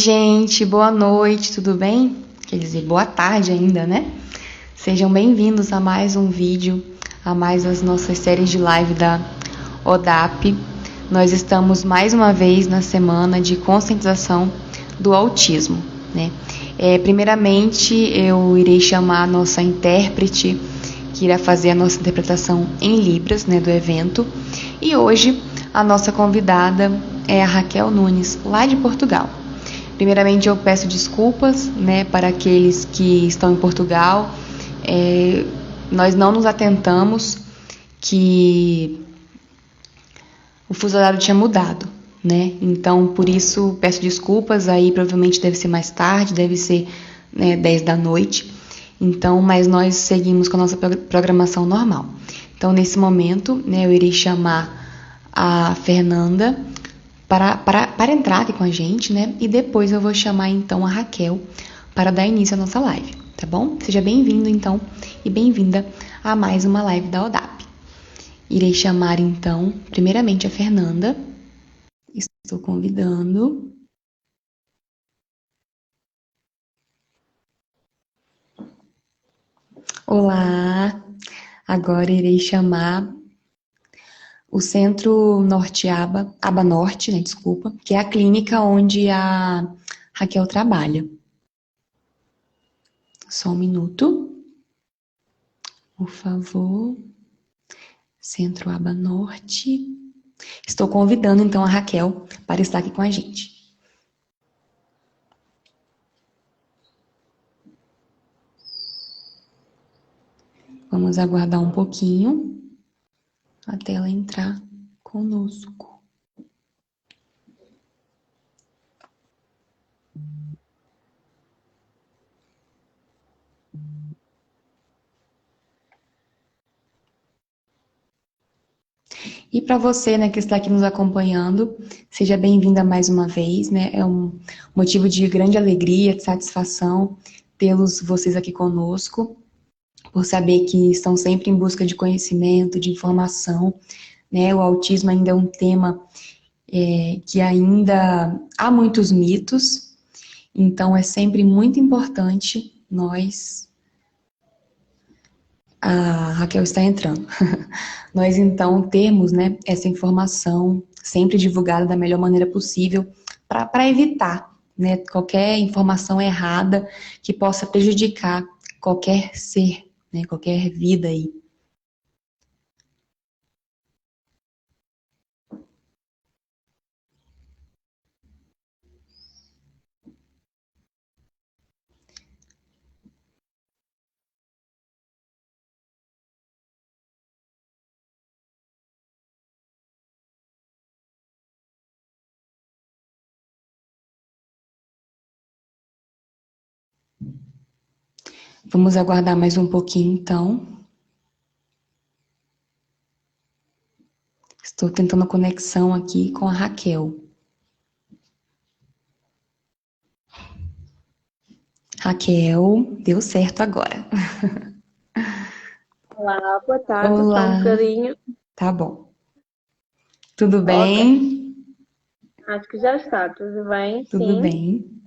Gente, boa noite, tudo bem? Quer dizer, boa tarde ainda, né? Sejam bem-vindos a mais um vídeo, a mais as nossas séries de live da ODAP. Nós estamos mais uma vez na semana de conscientização do autismo, né? Primeiramente, eu irei chamar a nossa intérprete, que irá fazer a nossa interpretação em Libras, né, do evento. E hoje, a nossa convidada é a Raquel Nunes, lá de Portugal. Primeiramente, eu peço desculpas, né, para aqueles que estão em Portugal. Nós não nos atentamos que o fuso horário tinha mudado, né? Então, por isso, peço desculpas. Aí, provavelmente, deve ser mais tarde, deve ser, né, 10 da noite. Então, mas nós seguimos com a nossa programação normal. Então, nesse momento, né, eu irei chamar a Fernanda para entrar aqui com a gente, né? E depois eu vou chamar, então, a Raquel para dar início à nossa live, tá bom? Seja bem-vindo, então, e bem-vinda a mais uma live da ODAP. Irei chamar, então, primeiramente a Fernanda. Estou convidando. Olá! Agora irei chamar o Centro Norte Aba Norte, né, desculpa, que é a clínica onde a Raquel trabalha. Só um minuto, por favor. Centro Aba Norte. Estou convidando, então, a Raquel para estar aqui com a gente. Vamos aguardar um pouquinho até ela entrar conosco. E para você, né, que está aqui nos acompanhando, seja bem-vinda mais uma vez, né? É um motivo de grande alegria, de satisfação tê-los vocês aqui conosco, por saber que estão sempre em busca de conhecimento, de informação, né? O autismo ainda é um tema que ainda há muitos mitos, então é sempre muito importante a Raquel está entrando. Nós, então, termos, né, essa informação sempre divulgada da melhor maneira possível para evitar, né, qualquer informação errada que possa prejudicar qualquer ser, né, qualquer vida aí. Vamos aguardar mais um pouquinho, então. Estou tentando a conexão aqui com a Raquel. Raquel, deu certo agora. Olá, boa tarde, Olá. só um bocadinho. Tá bom. Tudo Ok. bem? Acho que já está, tudo bem? Tudo Sim. bem.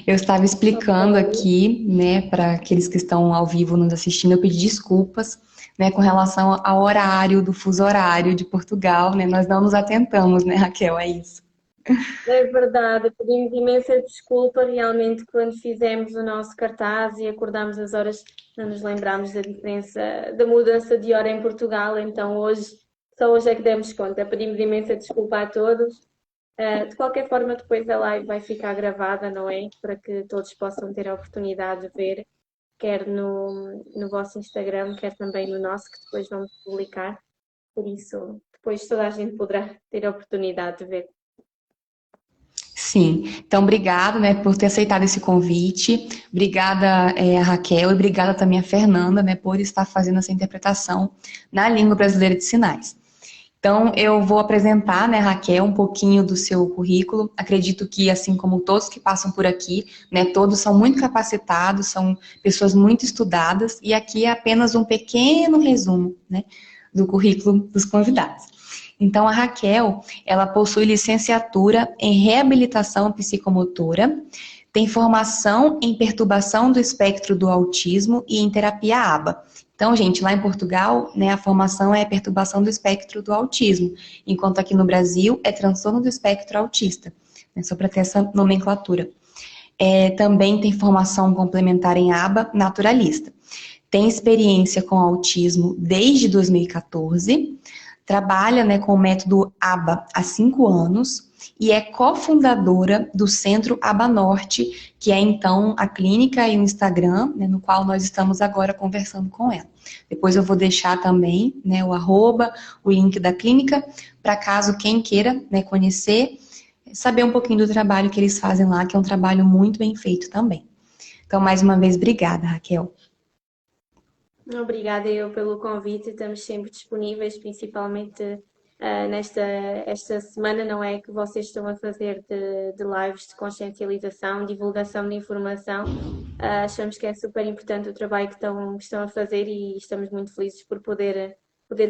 Eu estava explicando Ok. aqui, né, para aqueles que estão ao vivo nos assistindo, eu pedi desculpas, né, com relação ao horário, do fuso horário de Portugal, né, nós não nos atentamos, né, Raquel, é isso. É verdade, pedimos imensa desculpa realmente quando fizemos o nosso cartaz e acordámos as horas, não nos lembrámos da diferença, da mudança de hora em Portugal, então só hoje é que demos conta. Pedimos imensa desculpa a todos. De qualquer forma, depois a live vai ficar gravada, não é? Para que todos possam ter a oportunidade de ver, quer no vosso Instagram, quer também no nosso, que depois vamos publicar. Por isso, depois toda a gente poderá ter a oportunidade de ver. Sim, então obrigada, né, por ter aceitado esse convite, obrigada a Raquel e obrigada também a Fernanda, né, por estar fazendo essa interpretação na língua brasileira de sinais. Então, eu vou apresentar, né, Raquel, um pouquinho do seu currículo. Acredito que, assim como todos que passam por aqui, né, todos são muito capacitados, são pessoas muito estudadas, e aqui é apenas um pequeno resumo, né, do currículo dos convidados. Então, a Raquel, ela possui licenciatura em reabilitação psicomotora, tem formação em perturbação do espectro do autismo e em terapia ABA. Então, gente, lá em Portugal, né, a formação é perturbação do espectro do autismo, enquanto aqui no Brasil é transtorno do espectro autista, né, só para ter essa nomenclatura. Também tem formação complementar em ABA naturalista. Tem experiência com autismo desde 2014, trabalha, né, com o método ABA há 5 anos e é cofundadora do Centro ABA Norte, que é então a clínica e o Instagram, né, no qual nós estamos agora conversando com ela. Depois eu vou deixar também, né, o arroba, o link da clínica, para caso quem queira, né, conhecer, saber um pouquinho do trabalho que eles fazem lá, que é um trabalho muito bem feito também. Então, mais uma vez, obrigada, Raquel. Obrigada eu pelo convite, estamos sempre disponíveis, principalmente esta semana, não é, que vocês estão a fazer de lives de consciencialização, divulgação de informação. Achamos que é super importante o trabalho que estão a fazer e estamos muito felizes por poder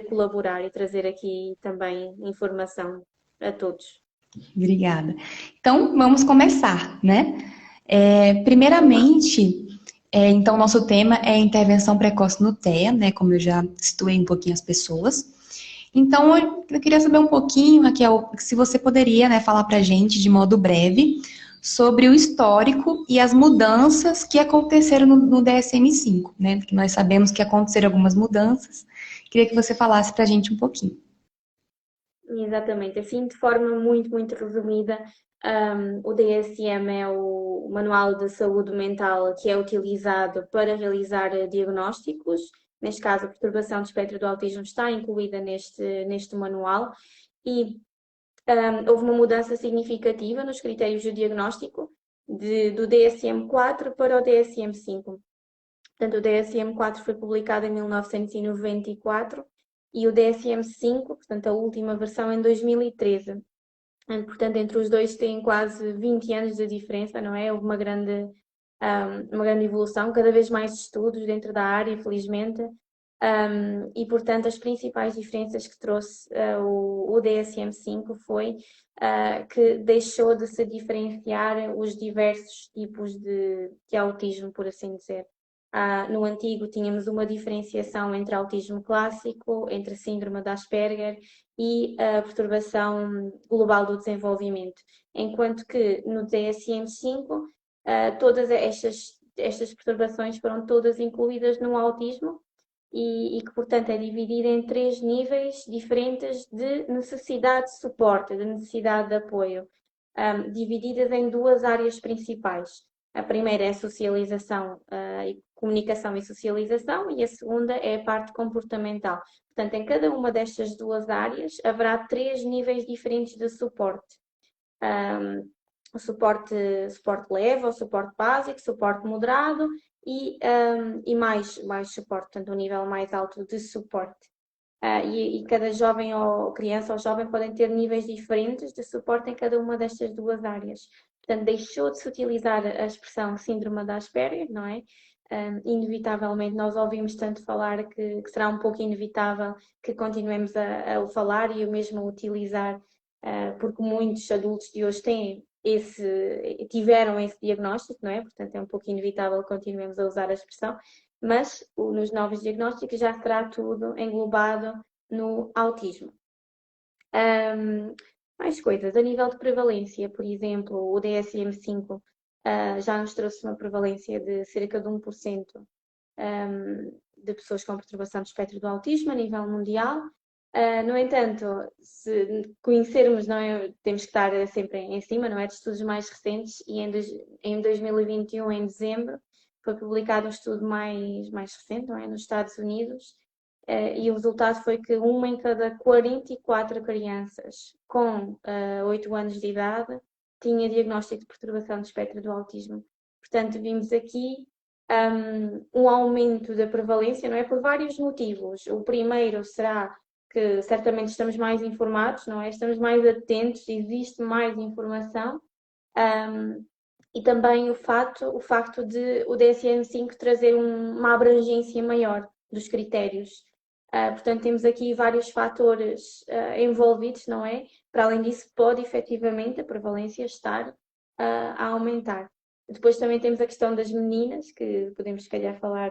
colaborar e trazer aqui também informação a todos. Obrigada. Então, vamos começar, né? Primeiramente, então, nosso tema é intervenção precoce no TEA, né? Como eu já situei um pouquinho as pessoas. Então, eu queria saber um pouquinho, Raquel, se você poderia, né, falar para a gente, de modo breve, sobre o histórico e as mudanças que aconteceram no DSM-5, né? Que nós sabemos que aconteceram algumas mudanças. Queria que você falasse para a gente um pouquinho. Exatamente, assim de forma muito resumida, o DSM é o Manual de Saúde Mental que é utilizado para realizar diagnósticos. Neste caso, a perturbação do espectro do autismo está incluída neste manual e houve uma mudança significativa nos critérios de diagnóstico do DSM-4 para o DSM-5. Portanto, o DSM-4 foi publicado em 1994 e o DSM-5, portanto, a última versão, em 2013. Portanto, entre os dois tem quase 20 anos de diferença, não é? Houve uma grande evolução, cada vez mais estudos dentro da área, felizmente. E, portanto, as principais diferenças que trouxe o DSM-5 foi que deixou de se diferenciar os diversos tipos de autismo, por assim dizer. No antigo tínhamos uma diferenciação entre autismo clássico, entre síndrome de Asperger e a perturbação global do desenvolvimento, enquanto que no DSM-5 todas estas perturbações foram todas incluídas no autismo e que, portanto, é dividida em 3 níveis diferentes de necessidade de suporte, de necessidade de apoio, divididas em 2 áreas principais. A primeira é a socialização, comunicação e socialização, e a segunda é a parte comportamental. Portanto, em cada uma destas 2 áreas haverá 3 níveis diferentes de suporte. O suporte leve, o suporte básico, suporte moderado e mais suporte, portanto, um nível mais alto de suporte. E cada jovem ou criança ou jovem podem ter níveis diferentes de suporte em cada uma destas 2 áreas. Portanto, deixou de se utilizar a expressão síndrome de Asperger, não é? Inevitavelmente, nós ouvimos tanto falar que será um pouco inevitável que continuemos a o falar e o mesmo a utilizar, porque muitos adultos de hoje tiveram esse diagnóstico, não é? Portanto, é um pouco inevitável que continuemos a usar a expressão, mas nos novos diagnósticos já será tudo englobado no autismo. Mais coisas, a nível de prevalência, por exemplo, o DSM-5 já nos trouxe uma prevalência de cerca de 1% de pessoas com perturbação do espectro do autismo a nível mundial. No entanto, se conhecermos, não é, temos que estar sempre em cima, não é, de estudos mais recentes, e em 2021, em dezembro, foi publicado um estudo mais recente, não é, nos Estados Unidos, e o resultado foi que 1 em cada 44 crianças com 8 anos de idade tinha diagnóstico de perturbação do espectro do autismo. Portanto, vimos aqui um aumento da prevalência, não é, por vários motivos. O primeiro será que certamente estamos mais informados, não é? Estamos mais atentos, existe mais informação. E também o facto de o DSM-5 trazer uma abrangência maior dos critérios. Portanto, temos aqui vários fatores envolvidos, não é? Para além disso, pode efetivamente a prevalência estar a aumentar. Depois também temos a questão das meninas, que podemos se calhar falar,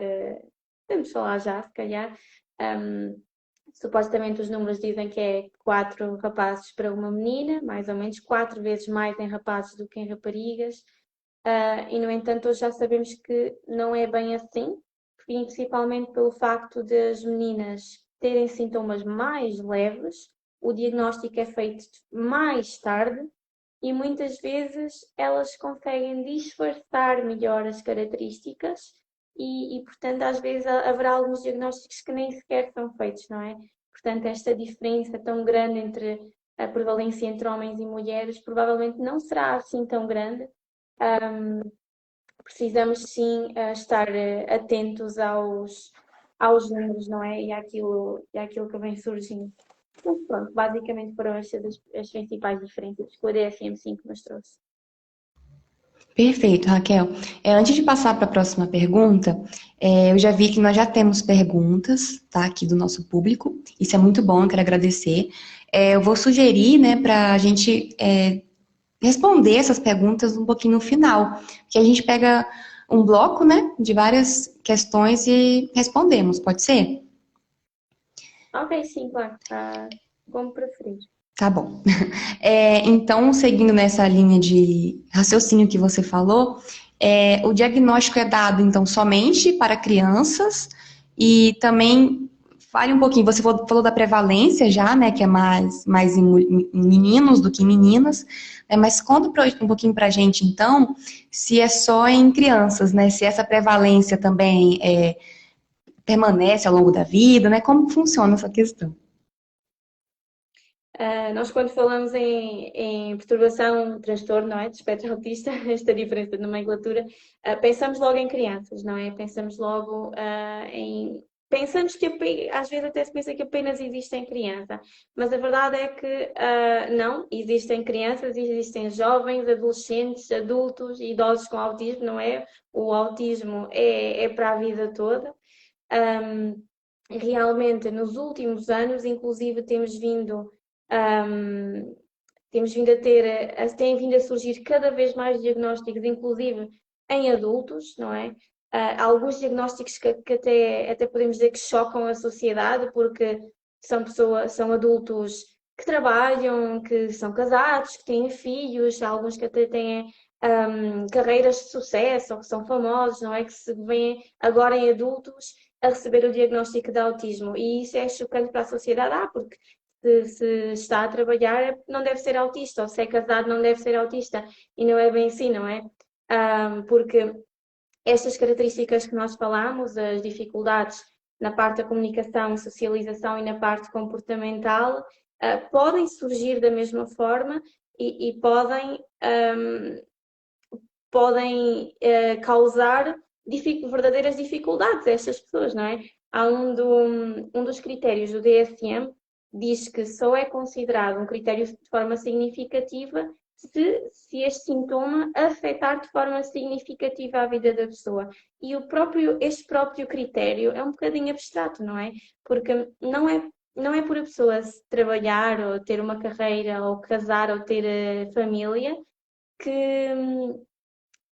podemos falar já, se calhar. Supostamente os números dizem que é 4 rapazes para uma menina, mais ou menos 4 vezes mais em rapazes do que em raparigas. E, no entanto, hoje já sabemos que não é bem assim, principalmente pelo facto de as meninas terem sintomas mais leves, o diagnóstico é feito mais tarde e muitas vezes elas conseguem disfarçar melhor as características portanto, às vezes haverá alguns diagnósticos que nem sequer são feitos, não é? Portanto, esta diferença tão grande entre a prevalência entre homens e mulheres provavelmente não será assim tão grande. Precisamos sim estar atentos aos números, não é? E àquilo que vem surgindo. Então, pronto, basicamente foram estas as principais diferenças que o DSM-5 nos trouxe. Perfeito, Raquel. Antes de passar para a próxima pergunta, eu já vi que nós já temos perguntas, tá, aqui do nosso público. Isso é muito bom, eu quero agradecer. Eu vou sugerir, né, para a gente responder essas perguntas um pouquinho no final, que a gente pega um bloco, né, de várias questões e respondemos, pode ser? Ok, sim, claro. Como preferir. Tá bom. Então, seguindo nessa linha de raciocínio que você falou, o diagnóstico é dado, então, somente para crianças e também fale um pouquinho, você falou da prevalência já, né, que é mais em meninos do que em meninas, né, mas conta um pouquinho para a gente, então, se é só em crianças, né, se essa prevalência também permanece ao longo da vida, né, como funciona essa questão? Nós, quando falamos em perturbação, transtorno, não é? De espectro autista, esta diferença de nomenclatura, pensamos logo em crianças, não é? Pensamos logo Pensamos que às vezes até se pensa que apenas existe em criança, mas a verdade é que não, existem crianças, existem jovens, adolescentes, adultos e idosos com autismo, não é? O autismo é para a vida toda. Realmente, nos últimos anos, inclusive, temos vindo a ter, têm vindo a surgir cada vez mais diagnósticos, inclusive em adultos, não é? Alguns diagnósticos que até podemos dizer que chocam a sociedade, porque são adultos que trabalham, que são casados, que têm filhos, alguns que até têm carreiras de sucesso ou que são famosos, não é? Que se veem agora em adultos a receber o diagnóstico de autismo. E isso é chocante para a sociedade, porque se está a trabalhar não deve ser autista, ou se é casado não deve ser autista. E não é bem assim, não é? Porque estas características que nós falamos, as dificuldades na parte da comunicação, socialização e na parte comportamental, podem surgir da mesma forma e podem causar verdadeiras dificuldades a estas pessoas, não é? Há um dos critérios do DSM diz que só é considerado um critério de forma significativa se este sintoma afetar de forma significativa a vida da pessoa. E este próprio critério é um bocadinho abstrato, não é? Porque não é por a pessoa trabalhar ou ter uma carreira ou casar ou ter família que,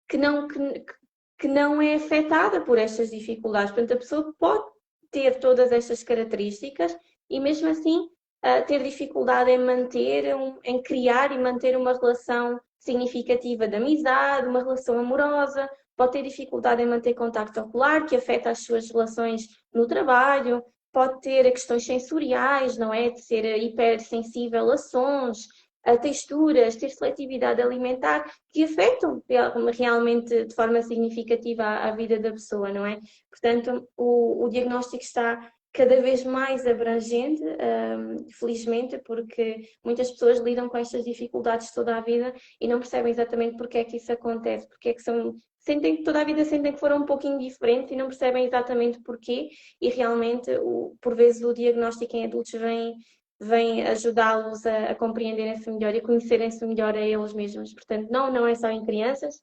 que não é afetada por estas dificuldades. Portanto, a pessoa pode ter todas estas características e mesmo assim ter dificuldade em criar e manter uma relação significativa de amizade, uma relação amorosa, pode ter dificuldade em manter contacto ocular, que afeta as suas relações no trabalho, pode ter questões sensoriais, não é? De ser hipersensível a sons, a texturas, ter seletividade alimentar, que afetam realmente de forma significativa a vida da pessoa, não é? Portanto, o diagnóstico está cada vez mais abrangente, felizmente, porque muitas pessoas lidam com estas dificuldades toda a vida e não percebem exatamente porque é que isso acontece, porque é que toda a vida sentem que foram um pouquinho diferentes e não percebem exatamente porquê, e realmente, por vezes, o diagnóstico em adultos vem ajudá-los a compreenderem-se melhor e conhecerem-se melhor a eles mesmos. Portanto, não é só em crianças.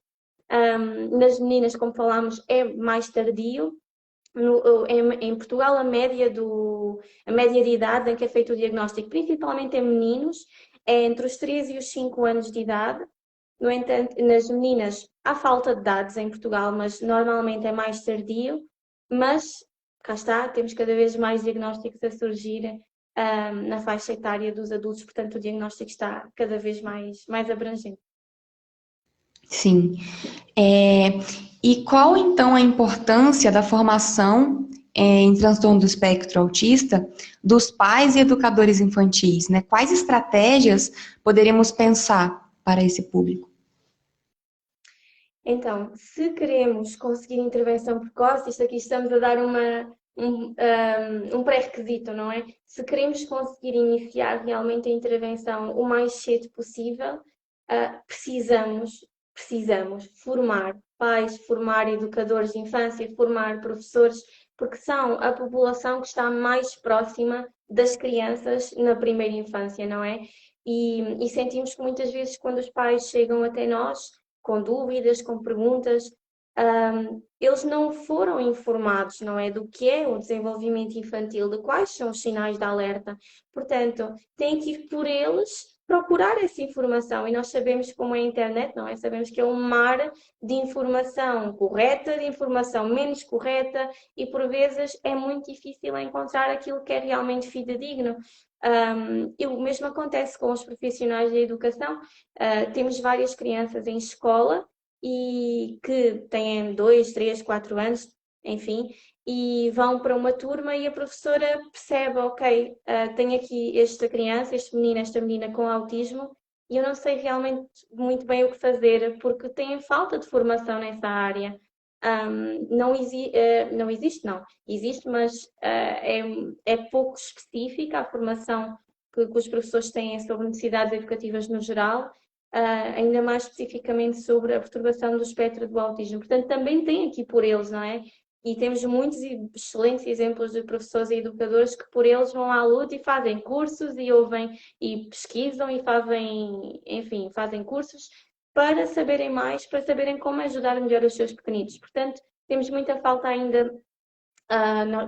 Nas meninas, como falámos, é mais tardio. Em Portugal, a média de idade em que é feito o diagnóstico, principalmente em meninos, é entre os 3 e os 5 anos de idade. No entanto, nas meninas há falta de dados em Portugal, mas normalmente é mais tardio. Mas, cá está, temos cada vez mais diagnósticos a surgir na faixa etária dos adultos, portanto o diagnóstico está cada vez mais abrangente. Sim. E qual então a importância da formação em transtorno do espectro autista dos pais e educadores infantis, né? Quais estratégias poderíamos pensar para esse público? Então, se queremos conseguir intervenção precoce, isto aqui estamos a dar um pré-requisito, não é? Se queremos conseguir iniciar realmente a intervenção o mais cedo possível, precisamos formar pais, formar educadores de infância, formar professores, porque são a população que está mais próxima das crianças na primeira infância, não é? E sentimos que muitas vezes quando os pais chegam até nós com dúvidas, com perguntas, eles não foram informados, não é, do que é o desenvolvimento infantil, de quais são os sinais de alerta. Portanto, têm que ir por eles procurar essa informação. E nós sabemos como é a internet, não é? Sabemos que é um mar de informação correta, de informação menos correta, e por vezes é muito difícil encontrar aquilo que é realmente fidedigno. E o mesmo acontece com os profissionais da educação. Temos várias crianças em escola e que têm 2, 3, 4 anos, enfim, e vão para uma turma e a professora percebe, ok, tenho aqui esta criança, este menino, esta menina com autismo e eu não sei realmente muito bem o que fazer porque têm falta de formação nessa área. Não existe, não. Existe, mas é pouco específica a formação que os professores têm sobre necessidades educativas no geral, ainda mais especificamente sobre a perturbação do espectro do autismo. Portanto, também tem aqui por eles, não é? E temos muitos e excelentes exemplos de professores e educadores que por eles vão à luta e fazem cursos e ouvem e pesquisam e fazem, enfim, fazem cursos para saberem mais, para saberem como ajudar melhor os seus pequenitos. Portanto, temos muita falta ainda,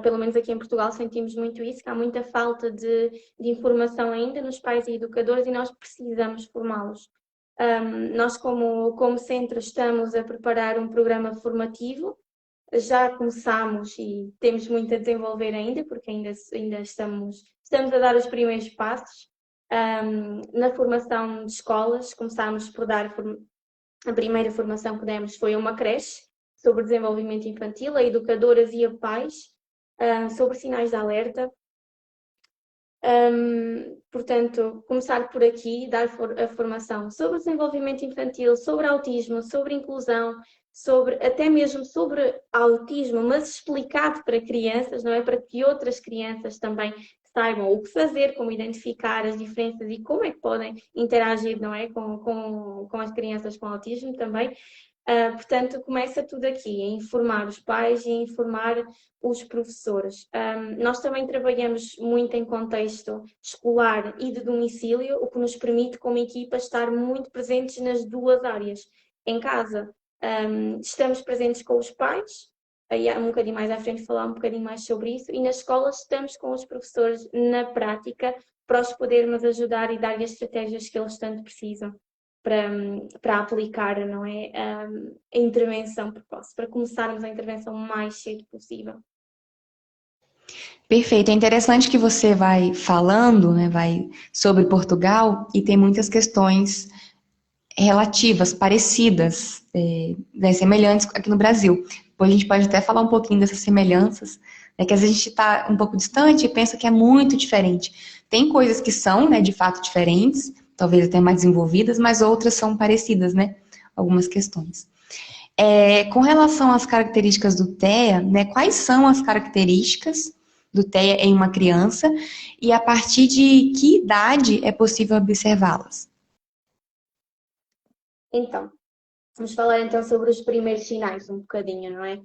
pelo menos aqui em Portugal sentimos muito isso, que há muita falta de informação ainda nos pais e educadores e nós precisamos formá-los. Nós, como centro, estamos a preparar um programa formativo. Já começámos e temos muito a desenvolver ainda, porque ainda estamos a dar os primeiros passos. Na formação de escolas, começámos por dar a primeira formação que demos foi uma creche sobre desenvolvimento infantil, a educadoras e a pais, sobre sinais de alerta. Portanto, começar por aqui, dar a formação sobre desenvolvimento infantil, sobre autismo, sobre inclusão, até mesmo sobre autismo, mas explicado para crianças, não é? Para que outras crianças também saibam o que fazer, como identificar as diferenças e como é que podem interagir, não é? Com as crianças com autismo também. Portanto, começa tudo aqui, a informar os pais e a informar os professores. Nós também trabalhamos muito em contexto escolar e de domicílio, o que nos permite, como equipa, estar muito presentes nas duas áreas. Em casa, estamos presentes com os pais, aí um bocadinho mais à frente falar um bocadinho mais sobre isso, e nas escolas estamos com os professores na prática para os podermos ajudar e dar-lhes as estratégias que eles tanto precisam para aplicar, não é? A intervenção precoce, para começarmos a intervenção o mais cedo possível. Perfeito. É interessante que você vai falando, né, vai sobre Portugal e tem muitas questões relativas, parecidas, semelhantes aqui no Brasil. Depois a gente pode até falar um pouquinho dessas semelhanças, que às vezes a gente está um pouco distante e pensa que é muito diferente. Tem coisas que são, né, de fato diferentes, talvez até mais desenvolvidas, mas outras são parecidas, né? Algumas questões. Com relação às características do TEA, né, quais são as características do TEA em uma criança e a partir de que idade é possível observá-las? Então, vamos falar então sobre os primeiros sinais, um bocadinho, não é?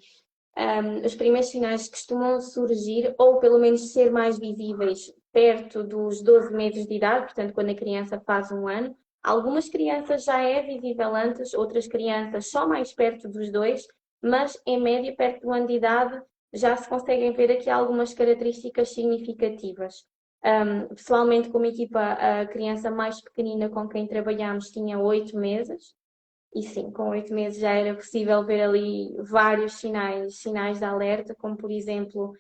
Os primeiros sinais costumam surgir, ou pelo menos ser mais visíveis, perto dos 12 meses de idade, portanto, quando a criança faz 1 ano. Algumas crianças já é visível antes, outras crianças só mais perto dos 2, mas em média, perto do ano de idade, já se conseguem ver aqui algumas características significativas. Pessoalmente, como equipa, a criança mais pequenina com quem trabalhamos tinha 8 meses, e sim, com 8 meses já era possível ver ali vários sinais de alerta, como por exemplo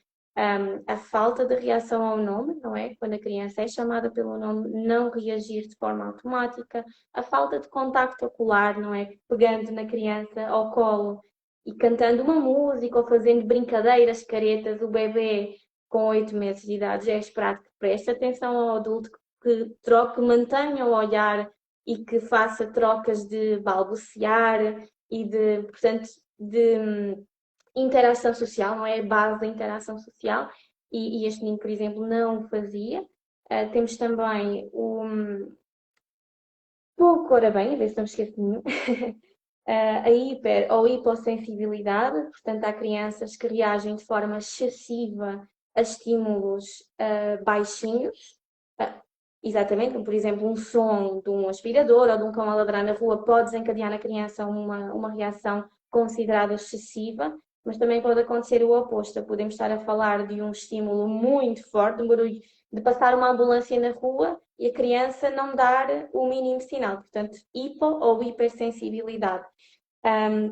a falta de reação ao nome, não é? Quando a criança é chamada pelo nome, não reagir de forma automática, a falta de contacto ocular, não é? Pegando na criança ao colo e cantando uma música ou fazendo brincadeiras, caretas, o bebê com 8 meses de idade já é esperado que preste atenção ao adulto, que troque, mantenha o olhar e que faça trocas de balbuciar e de, portanto, de interação social, não é a base da interação social, e este menino, por exemplo, não o fazia. Temos também o pouco, ora bem, a ver se não me esqueço de nenhum, a hiper ou hipossensibilidade, portanto, há crianças que reagem de forma excessiva a estímulos baixinhos, uh, exatamente, como por exemplo um som de um aspirador ou de um cão a ladrar na rua pode desencadear na criança uma reação considerada excessiva, mas também pode acontecer o oposto. Podemos estar a falar de um estímulo muito forte, um barulho de passar uma ambulância na rua e a criança não dar o mínimo sinal, portanto, hipo ou hipersensibilidade.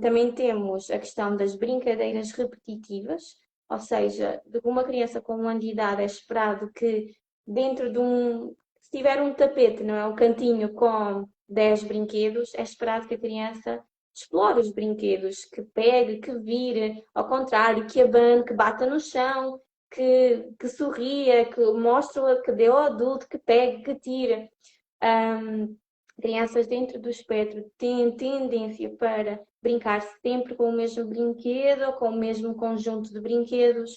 Também temos a questão das brincadeiras repetitivas, ou seja, de uma criança com 1 ano de idade é esperado que dentro de se tiver um tapete, não é, um cantinho com 10 brinquedos, é esperado que a criança explore os brinquedos, que pegue, que vire, ao contrário, que abane, que bata no chão, que sorria, que mostre, que dê ao adulto, que pegue, que tire. Crianças dentro do espectro têm tendência para brincar sempre com o mesmo brinquedo ou com o mesmo conjunto de brinquedos,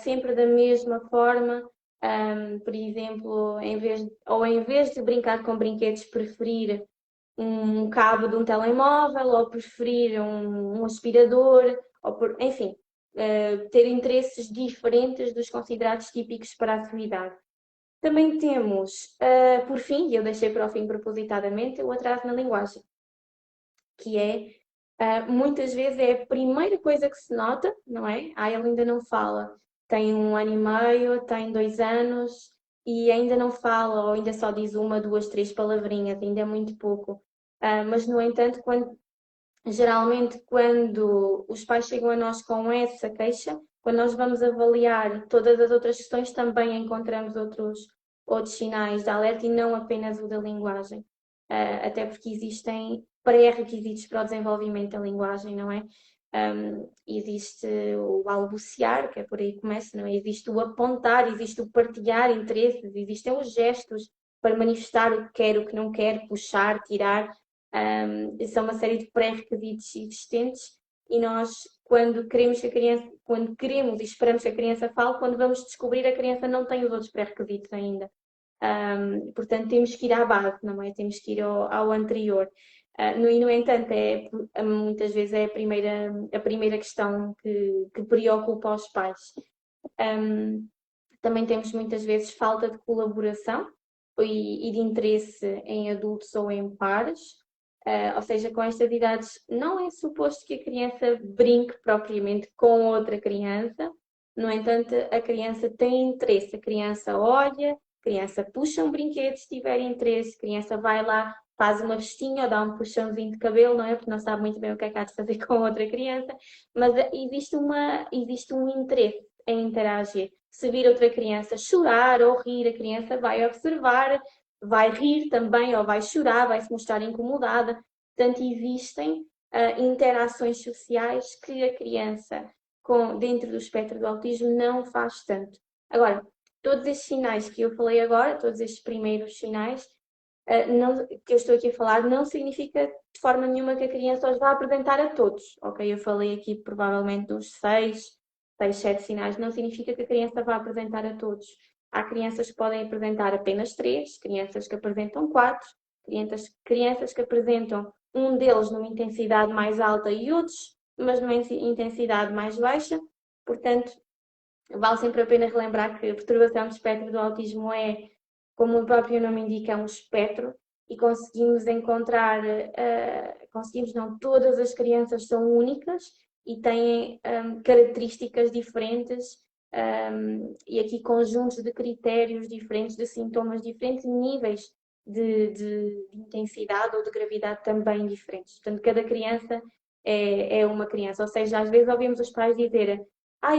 sempre da mesma forma. Por exemplo, em vez de brincar com brinquedos, preferir um cabo de um telemóvel ou preferir um aspirador, enfim, ter interesses diferentes dos considerados típicos para a sua idade. Também temos, por fim, e eu deixei para o fim propositadamente, o atraso na linguagem, que muitas vezes é a primeira coisa que se nota, não é? Ele ainda não fala, tem 1 ano e meio, tem 2 anos e ainda não fala, ou ainda só diz 1, 2, 3 palavrinhas, ainda é muito pouco. Mas, no entanto, geralmente quando os pais chegam a nós com essa queixa, quando nós vamos avaliar todas as outras questões, também encontramos outros sinais de alerta e não apenas o da linguagem. Até porque existem pré-requisitos para o desenvolvimento da linguagem, não é? Existe o balbuciar, que é por aí que começa, não é? Existe o apontar, existe o partilhar interesses, existem os gestos para manifestar o que quer, o que não quer, puxar, tirar. São uma série de pré-requisitos existentes e nós, quando queremos e esperamos que a criança fale, quando vamos descobrir a criança não tem os outros pré-requisitos ainda. Portanto, temos que ir à base, não é? Temos que ir ao anterior. No entanto, muitas vezes é a primeira questão que preocupa os pais. Também temos muitas vezes falta de colaboração e de interesse em adultos ou em pares. Ou seja, com estas idades não é suposto que a criança brinque propriamente com outra criança. No entanto, a criança tem interesse, a criança olha, a criança puxa um brinquedo se tiver interesse, a criança vai lá, faz uma vestinha ou dá um puxãozinho de cabelo, não é? Porque não sabe muito bem o que é que há de fazer com outra criança, mas existe um interesse em interagir. Se vir outra criança chorar ou rir, a criança vai observar, vai rir também ou vai chorar, vai se mostrar incomodada. Portanto, existem interações sociais que a criança dentro do espectro do autismo não faz tanto. Agora, todos estes sinais que eu falei agora, todos estes primeiros sinais que eu estou aqui a falar, não significa de forma nenhuma que a criança os vá apresentar a todos, ok? Eu falei aqui provavelmente dos 7 sinais, não significa que a criança vá apresentar a todos. Há crianças que podem apresentar apenas 3, crianças que apresentam 4, crianças que apresentam um deles numa intensidade mais alta e outros, mas numa intensidade mais baixa. Portanto, vale sempre a pena relembrar que a perturbação do espectro do autismo como o próprio nome indica, é um espectro e conseguimos encontrar, conseguimos não, todas as crianças são únicas e têm características diferentes e aqui conjuntos de critérios diferentes, de sintomas diferentes, níveis de intensidade ou de gravidade também diferentes. Portanto, cada criança é uma criança. Ou seja, às vezes ouvimos os pais dizerem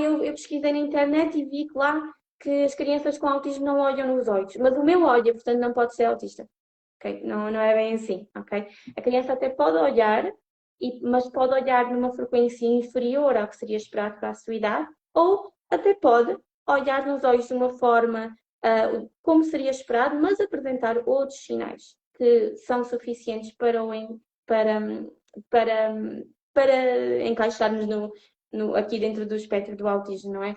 eu pesquisei na internet e vi que lá que as crianças com autismo não olham nos olhos, mas o meu olha, portanto não pode ser autista. Okay? Não, não é bem assim. Okay? A criança até pode olhar, mas pode olhar numa frequência inferior ao que seria esperado para a sua idade, ou até pode olhar nos olhos de uma forma como seria esperado, mas apresentar outros sinais que são suficientes para, para, para encaixarmos aqui dentro do espectro do autismo, não é?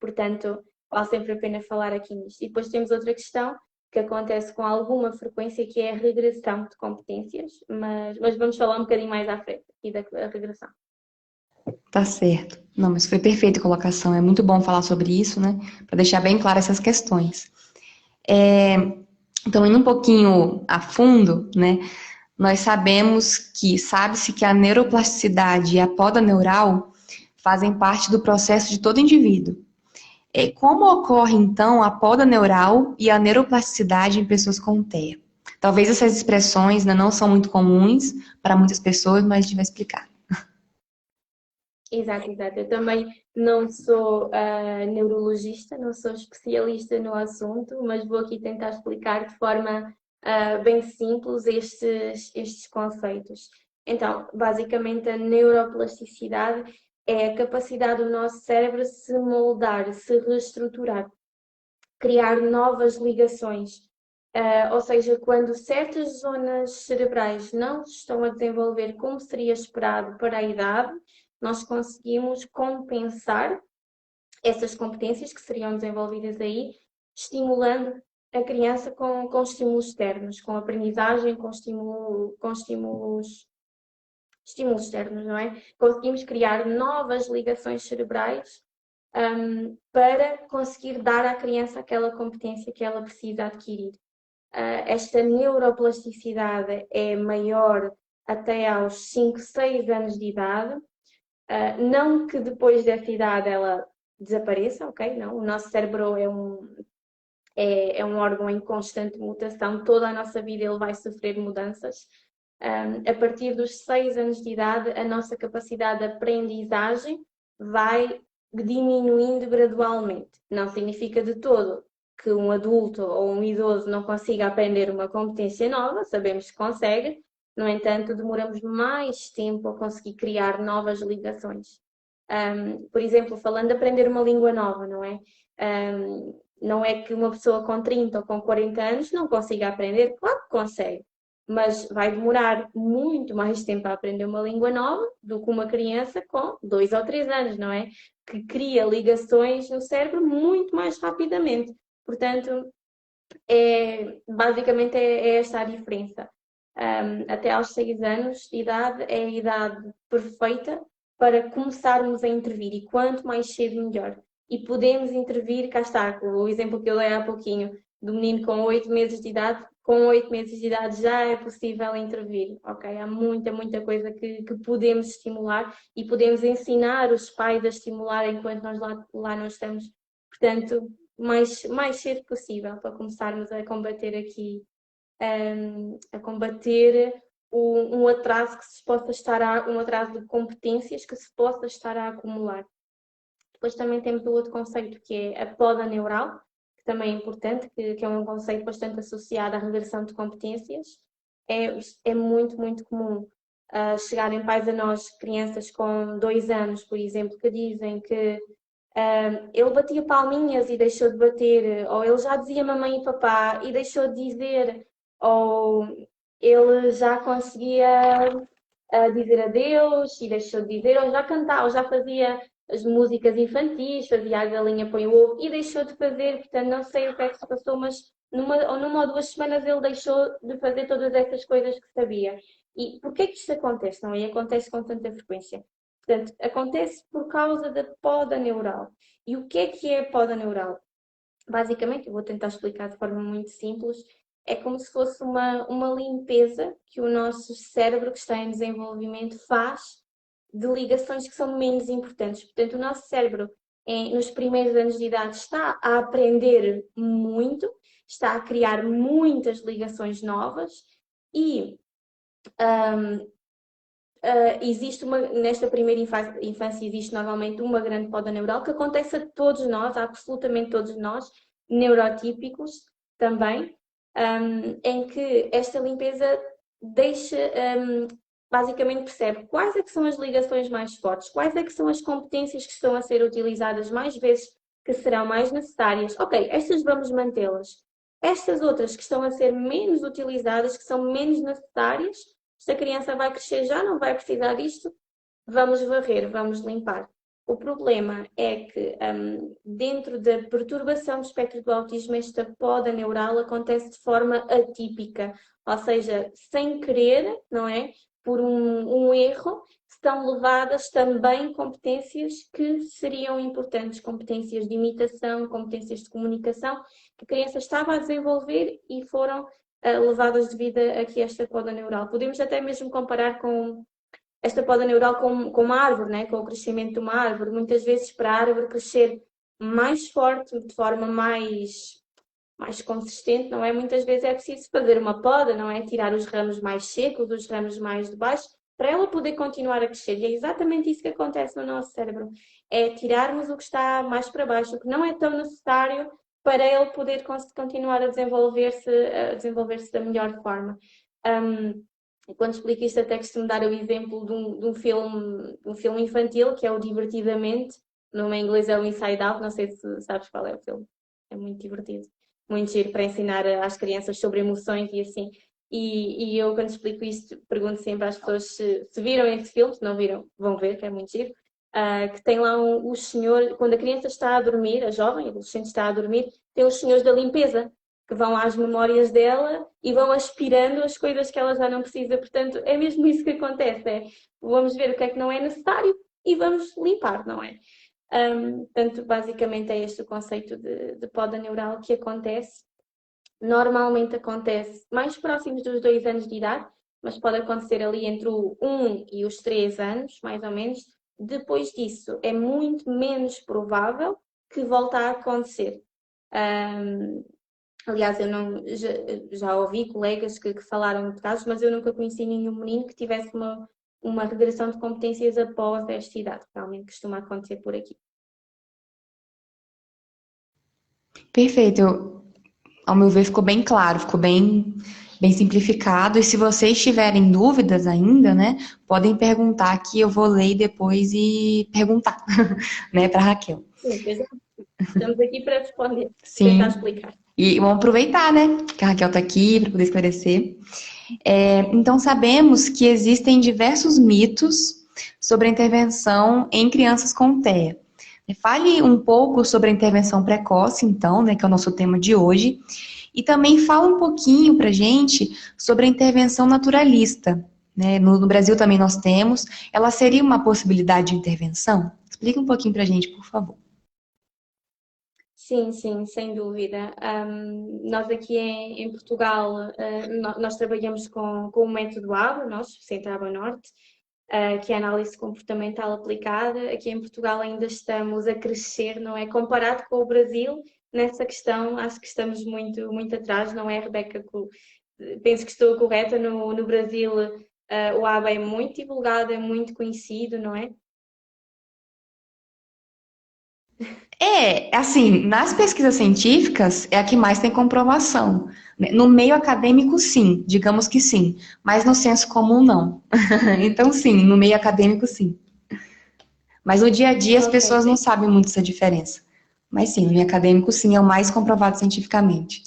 Portanto, vale sempre a pena falar aqui nisto. E depois temos outra questão que acontece com alguma frequência, que é a regressão de competências, mas vamos falar um bocadinho mais à frente aqui da regressão. Tá certo. Não, mas foi perfeita a colocação. É muito bom falar sobre isso, né? Para deixar bem claras essas questões. Então, indo um pouquinho a fundo, né? Nós sabe-se que a neuroplasticidade e a poda neural fazem parte do processo de todo indivíduo. Como ocorre, então, a poda neural e a neuroplasticidade em pessoas com TEA? Talvez essas expressões, né, não são muito comuns para muitas pessoas, mas a gente vai explicar. Exato. Eu também não sou neurologista, não sou especialista no assunto, mas vou aqui tentar explicar de forma bem simples estes conceitos. Então, basicamente, a neuroplasticidade é a capacidade do nosso cérebro se moldar, se reestruturar, criar novas ligações. Ou seja, quando certas zonas cerebrais não se estão a desenvolver como seria esperado para a idade, nós conseguimos compensar essas competências que seriam desenvolvidas aí, estimulando a criança com estímulos externos, com aprendizagem, com estímulos externos, não é? Conseguimos criar novas ligações cerebrais para conseguir dar à criança aquela competência que ela precisa adquirir. Esta neuroplasticidade é maior até aos 5, 6 anos de idade. Não que depois dessa idade ela desapareça, ok? Não, o nosso cérebro é um órgão em constante mutação, toda a nossa vida ele vai sofrer mudanças. A partir dos 6 anos de idade, a nossa capacidade de aprendizagem vai diminuindo gradualmente. Não significa de todo que um adulto ou um idoso não consiga aprender uma competência nova, sabemos que consegue, no entanto, demoramos mais tempo a conseguir criar novas ligações. Por exemplo, falando de aprender uma língua nova, não é? Não é que uma pessoa com 30 ou com 40 anos não consiga aprender, claro que consegue, mas vai demorar muito mais tempo a aprender uma língua nova do que uma criança com 2 ou 3 anos, não é? Que cria ligações no cérebro muito mais rapidamente. Portanto, basicamente é esta a diferença. Até aos 6 anos de idade é a idade perfeita para começarmos a intervir, e quanto mais cedo melhor. E podemos intervir, cá está, o exemplo que eu dei há pouquinho, do menino com 8 meses de idade, com 8 meses de idade já é possível intervir, ok? Há muita coisa que podemos estimular e podemos ensinar os pais a estimular enquanto nós lá não estamos. Portanto, mais cedo possível, para começarmos a combater aqui, a combater um atraso que se possa estar um atraso de competências que se possa estar a acumular. Depois também temos o outro conceito que é a poda neural, que também é importante, que é um conceito bastante associado à regressão de competências. É muito comum chegarem pais a nós, crianças com 2 anos, por exemplo, que dizem que ele batia palminhas e deixou de bater, ou ele já dizia mamãe e papá e deixou de dizer, ou ele já conseguia dizer adeus e deixou de dizer, ou já cantava, ou já fazia as músicas infantis, fazia a galinha põe o ovo e deixou de fazer, portanto não sei o que é que se passou, mas numa ou 2 semanas ele deixou de fazer todas essas coisas que sabia. E porquê que isto acontece, não é? E acontece com tanta frequência. Portanto, acontece por causa da poda neural. E o que é a poda neural? Basicamente, eu vou tentar explicar de forma muito simples, é como se fosse uma limpeza que o nosso cérebro, que está em desenvolvimento, faz de ligações que são menos importantes. Portanto, o nosso cérebro, nos primeiros anos de idade, está a aprender muito, está a criar muitas ligações novas e existe nesta primeira infância existe normalmente uma grande poda neural que acontece a todos nós, a absolutamente todos nós, neurotípicos também, em que esta limpeza deixa, basicamente percebe quais é que são as ligações mais fortes, quais é que são as competências que estão a ser utilizadas mais vezes, que serão mais necessárias. Ok, estas vamos mantê-las. Estas outras que estão a ser menos utilizadas, que são menos necessárias, se a criança vai crescer já não vai precisar disto, vamos varrer, vamos limpar. O problema é que dentro da perturbação do espectro do autismo, esta poda neural acontece de forma atípica, ou seja, sem querer, não é? Por um erro, estão levadas também competências que seriam importantes, competências de imitação, competências de comunicação, que a criança estava a desenvolver e foram levadas devido a que esta poda neural. Podemos até mesmo comparar com esta poda neural com uma árvore, né? Com o crescimento de uma árvore. Muitas vezes, para a árvore crescer mais forte, de forma mais consistente, não é? Muitas vezes é preciso fazer uma poda, não é? Tirar os ramos mais secos, os ramos mais de baixo, para ela poder continuar a crescer. E é exatamente isso que acontece no nosso cérebro. É tirarmos o que está mais para baixo, o que não é tão necessário para ele poder continuar a desenvolver-se da melhor forma. Quando explico isto, até costumo dar o exemplo de um filme infantil, que é o Divertidamente. O nome em inglês é o Inside Out, não sei se sabes qual é o filme. É muito divertido. Muito giro para ensinar às crianças sobre emoções e assim. E eu, quando explico isto, pergunto sempre às pessoas se viram esse filme. Se não viram, vão ver, que é muito giro. Que tem lá o senhor, quando a criança está a dormir, a jovem, a adolescente está a dormir, tem os senhores da limpeza que vão às memórias dela e vão aspirando as coisas que ela já não precisa. Portanto, é mesmo isso que acontece. Vamos ver o que é que não é necessário e vamos limpar, não é? Portanto, basicamente é este o conceito de poda neural que acontece. Normalmente acontece mais próximos dos 2 anos de idade, mas pode acontecer ali entre o 1 e os 3 anos, mais ou menos. Depois disso, é muito menos provável que volte a acontecer. Aliás, eu não, já ouvi colegas que falaram de casos, mas eu nunca conheci nenhum menino que tivesse uma regressão de competências após esta idade. Realmente costuma acontecer por aqui. Perfeito. Ao meu ver, ficou bem claro, ficou bem simplificado. E se vocês tiverem dúvidas ainda, né, podem perguntar que eu vou ler depois e perguntar, né, para Raquel. Sim, estamos aqui para responder, Sim. tentar explicar. E vamos aproveitar, né, que a Raquel está aqui para poder esclarecer. Então, sabemos que existem diversos mitos sobre a intervenção em crianças com TEA. Fale um pouco sobre a intervenção precoce, então, né, que é o nosso tema de hoje, e também fala um pouquinho para a gente sobre a intervenção naturalista. Né? No Brasil também nós temos. Ela seria uma possibilidade de intervenção? Explica um pouquinho para a gente, por favor. Sim, sim, sem dúvida. Nós aqui em Portugal, nós trabalhamos com o método ABA, nós, Centro ABA Norte, que é a análise comportamental aplicada. Aqui em Portugal ainda estamos a crescer, não é? Comparado com o Brasil, nessa questão, acho que estamos muito, muito atrás, não é, Rebeca? Penso que estou correta. No Brasil, o ABA é muito divulgado, é muito conhecido, não é? Assim, nas pesquisas científicas é a que mais tem comprovação. No meio acadêmico, sim, digamos que sim, mas no senso comum, não. Então, sim, no meio acadêmico, sim. Mas no dia a dia as pessoas não sabem muito essa diferença. Mas sim, no meio acadêmico, sim, é o mais comprovado cientificamente.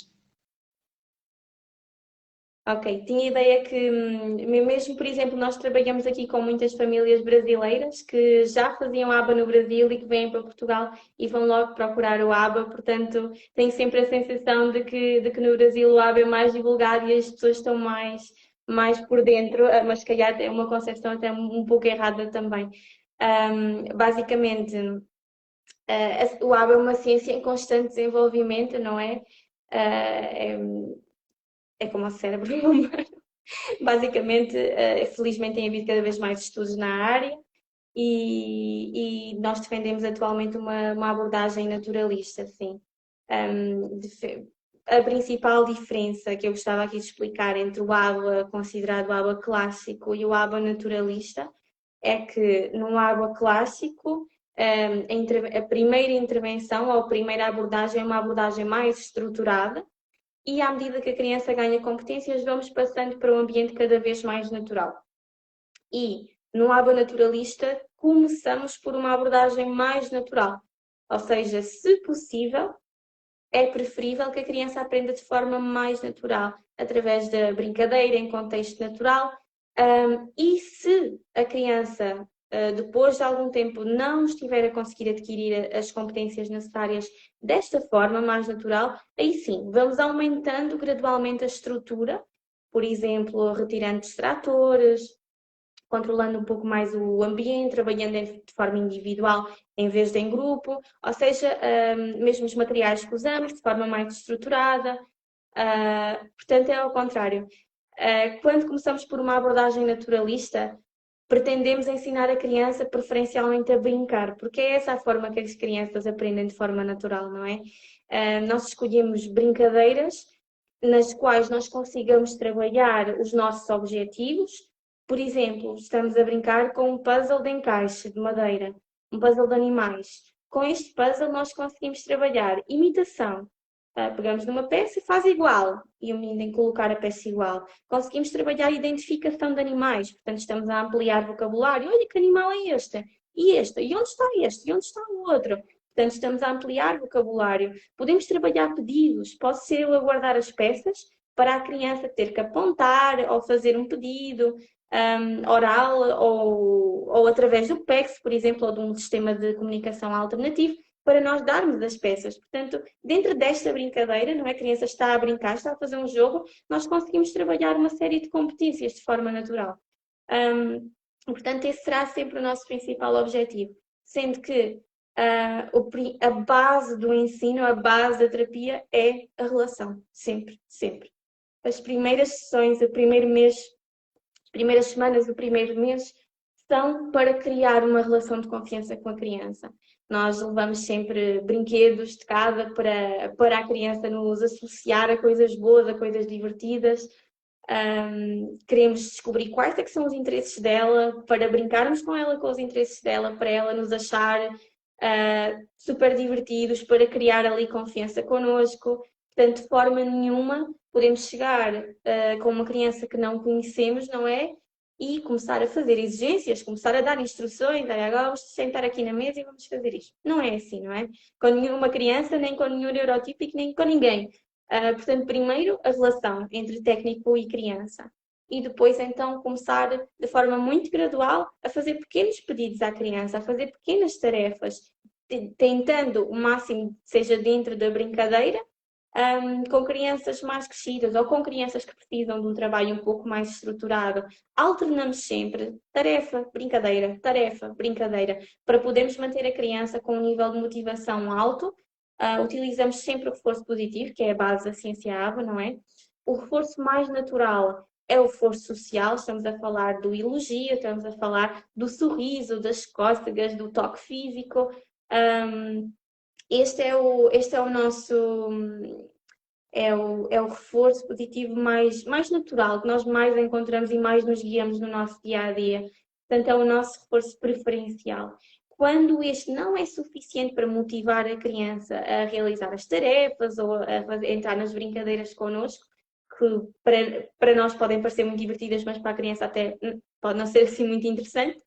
Ok, tinha ideia que, mesmo por exemplo, nós trabalhamos aqui com muitas famílias brasileiras que já faziam ABA no Brasil e que vêm para Portugal e vão logo procurar o ABA, portanto, tenho sempre a sensação de que no Brasil o ABA é mais divulgado e as pessoas estão mais por dentro, mas se calhar é uma concepção até um pouco errada também. Basicamente, o ABA é uma ciência em constante desenvolvimento, não é? É como o cérebro humano. Basicamente, felizmente tem havido cada vez mais estudos na área e nós defendemos atualmente uma abordagem naturalista, sim. A principal diferença que eu gostava aqui de explicar entre o ABA considerado ABA clássico e o ABA naturalista é que no ABA clássico a primeira intervenção ou a primeira abordagem é uma abordagem mais estruturada e à medida que a criança ganha competências vamos passando para um ambiente cada vez mais natural. E no ABA naturalista começamos por uma abordagem mais natural, ou seja, se possível, é preferível que a criança aprenda de forma mais natural, através da brincadeira, em contexto natural. E se a criança, depois de algum tempo, não estiver a conseguir adquirir as competências necessárias desta forma, mais natural, aí sim, vamos aumentando gradualmente a estrutura, por exemplo, retirando distratores, controlando um pouco mais o ambiente, trabalhando de forma individual em vez de em grupo, ou seja, mesmo os materiais que usamos de forma mais estruturada, portanto é ao contrário. Quando começamos por uma abordagem naturalista, pretendemos ensinar a criança preferencialmente a brincar, porque é essa a forma que as crianças aprendem de forma natural, não é? Nós escolhemos brincadeiras nas quais nós consigamos trabalhar os nossos objetivos. Por exemplo, estamos a brincar com um puzzle de encaixe de madeira, um puzzle de animais. Com este puzzle nós conseguimos trabalhar imitação. Pegamos numa peça e faz igual, e o menino tem que colocar a peça igual. Conseguimos trabalhar a identificação de animais, portanto estamos a ampliar vocabulário. Olha, que animal é este? E este? E onde está este? E onde está o outro? Portanto, estamos a ampliar vocabulário. Podemos trabalhar pedidos. Posso ser eu a guardar as peças para a criança ter que apontar ou fazer um pedido oral ou através do PEX, por exemplo, ou de um sistema de comunicação alternativo, para nós darmos as peças. Portanto, dentro desta brincadeira, não é? A criança está a brincar, está a fazer um jogo, nós conseguimos trabalhar uma série de competências de forma natural. Portanto, esse será sempre o nosso principal objetivo. Sendo que a base do ensino, a base da terapia é a relação. Sempre, sempre. As primeiras sessões, o primeiro mês, as primeiras semanas do primeiro mês são para criar uma relação de confiança com a criança. Nós levamos sempre brinquedos de casa para a criança nos associar a coisas boas, a coisas divertidas. Queremos descobrir quais é que são os interesses dela, para brincarmos com ela com os interesses dela, para ela nos achar super divertidos, para criar ali confiança connosco. Portanto, de forma nenhuma podemos chegar com uma criança que não conhecemos, não é? E começar a fazer exigências, começar a dar instruções, agora vamos sentar aqui na mesa e vamos fazer isto. Não é assim, não é? Com nenhuma criança, nem com nenhum neurotípico, nem com ninguém. Portanto, primeiro a relação entre técnico e criança. E depois, então, começar de forma muito gradual a fazer pequenos pedidos à criança, a fazer pequenas tarefas, tentando o máximo seja dentro da brincadeira, com crianças mais crescidas ou com crianças que precisam de um trabalho um pouco mais estruturado, alternamos sempre tarefa, brincadeira, para podermos manter a criança com um nível de motivação alto. Utilizamos sempre o reforço positivo, que é a base da ciência ABA, não é? O reforço mais natural é o reforço social, estamos a falar do elogio, estamos a falar do sorriso, das cócegas, do toque físico. Este é o nosso é o reforço positivo mais natural, que nós mais encontramos e mais nos guiamos no nosso dia a dia. Portanto, é o nosso reforço preferencial. Quando este não é suficiente para motivar a criança a realizar as tarefas ou a entrar nas brincadeiras connosco, que para nós podem parecer muito divertidas, mas para a criança até pode não ser assim muito interessante,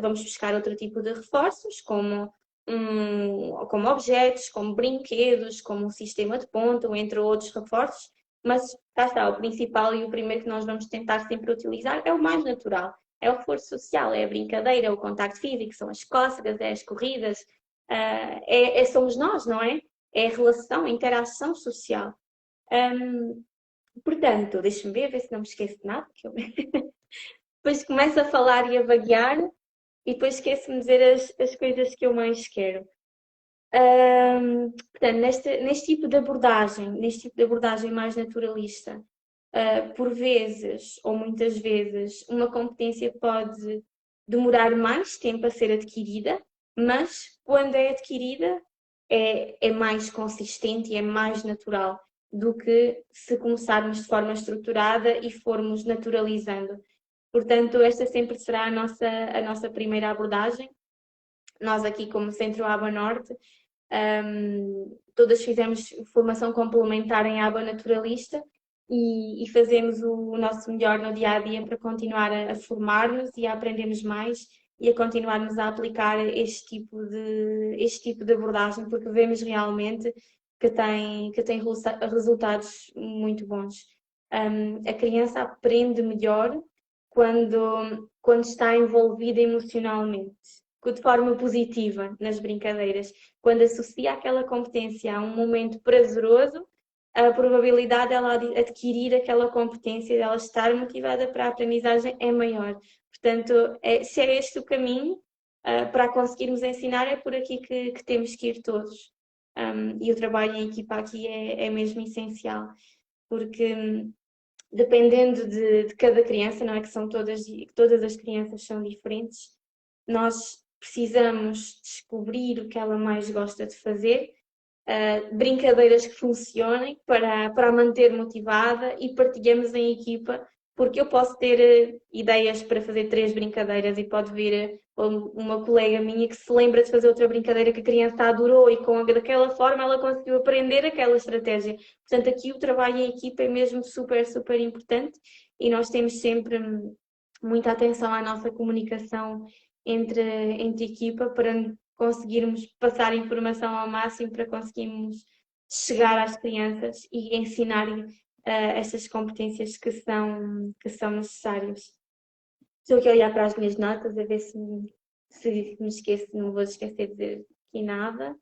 vamos buscar outro tipo de reforços, como objetos, como brinquedos, como um sistema de ponta, entre outros reforços, mas cá está, o principal e o primeiro que nós vamos tentar sempre utilizar é o mais natural. É o reforço social, é a brincadeira, é o contacto físico, são as cócegas, é as corridas, somos nós, não é? É a relação, a interação social. Portanto, deixa-me ver se não me esqueço de nada, que eu... depois começo a falar e a vaguear e depois esqueço-me de dizer as coisas que eu mais quero. Portanto, neste tipo de abordagem mais naturalista, por vezes ou muitas vezes uma competência pode demorar mais tempo a ser adquirida, mas quando é adquirida é mais consistente e é mais natural do que se começarmos de forma estruturada e formos naturalizando. Portanto, esta sempre será a nossa primeira abordagem. Nós aqui, como Centro Aba Norte, todas fizemos formação complementar em aba naturalista e fazemos o nosso melhor no dia a dia para continuar a formar-nos e a aprendermos mais e a continuarmos a aplicar este tipo de abordagem, porque vemos realmente que tem resultados muito bons. A criança aprende melhor quando está envolvida emocionalmente, de forma positiva nas brincadeiras. Quando associa aquela competência a um momento prazeroso, a probabilidade dela adquirir aquela competência, dela estar motivada para a aprendizagem é maior. Portanto, se é este o caminho, para conseguirmos ensinar, é por aqui que temos que ir todos. E o trabalho em equipa aqui é mesmo essencial, porque dependendo de cada criança, não é que são todas as crianças são diferentes, nós precisamos descobrir o que ela mais gosta de fazer, brincadeiras que funcionem para a manter motivada e partilhamos em equipa, porque eu posso ter ideias para fazer 3 brincadeiras e pode vir uma colega minha que se lembra de fazer outra brincadeira que a criança adorou e daquela forma ela conseguiu aprender aquela estratégia. Portanto, aqui o trabalho em equipa é mesmo super, super importante e nós temos sempre muita atenção à nossa comunicação entre equipa para conseguirmos passar informação ao máximo para conseguirmos chegar às crianças e ensinar estas competências que são necessárias. Estou aqui a olhar para as minhas notas a ver se me esqueço, não vou esquecer de dizer aqui nada.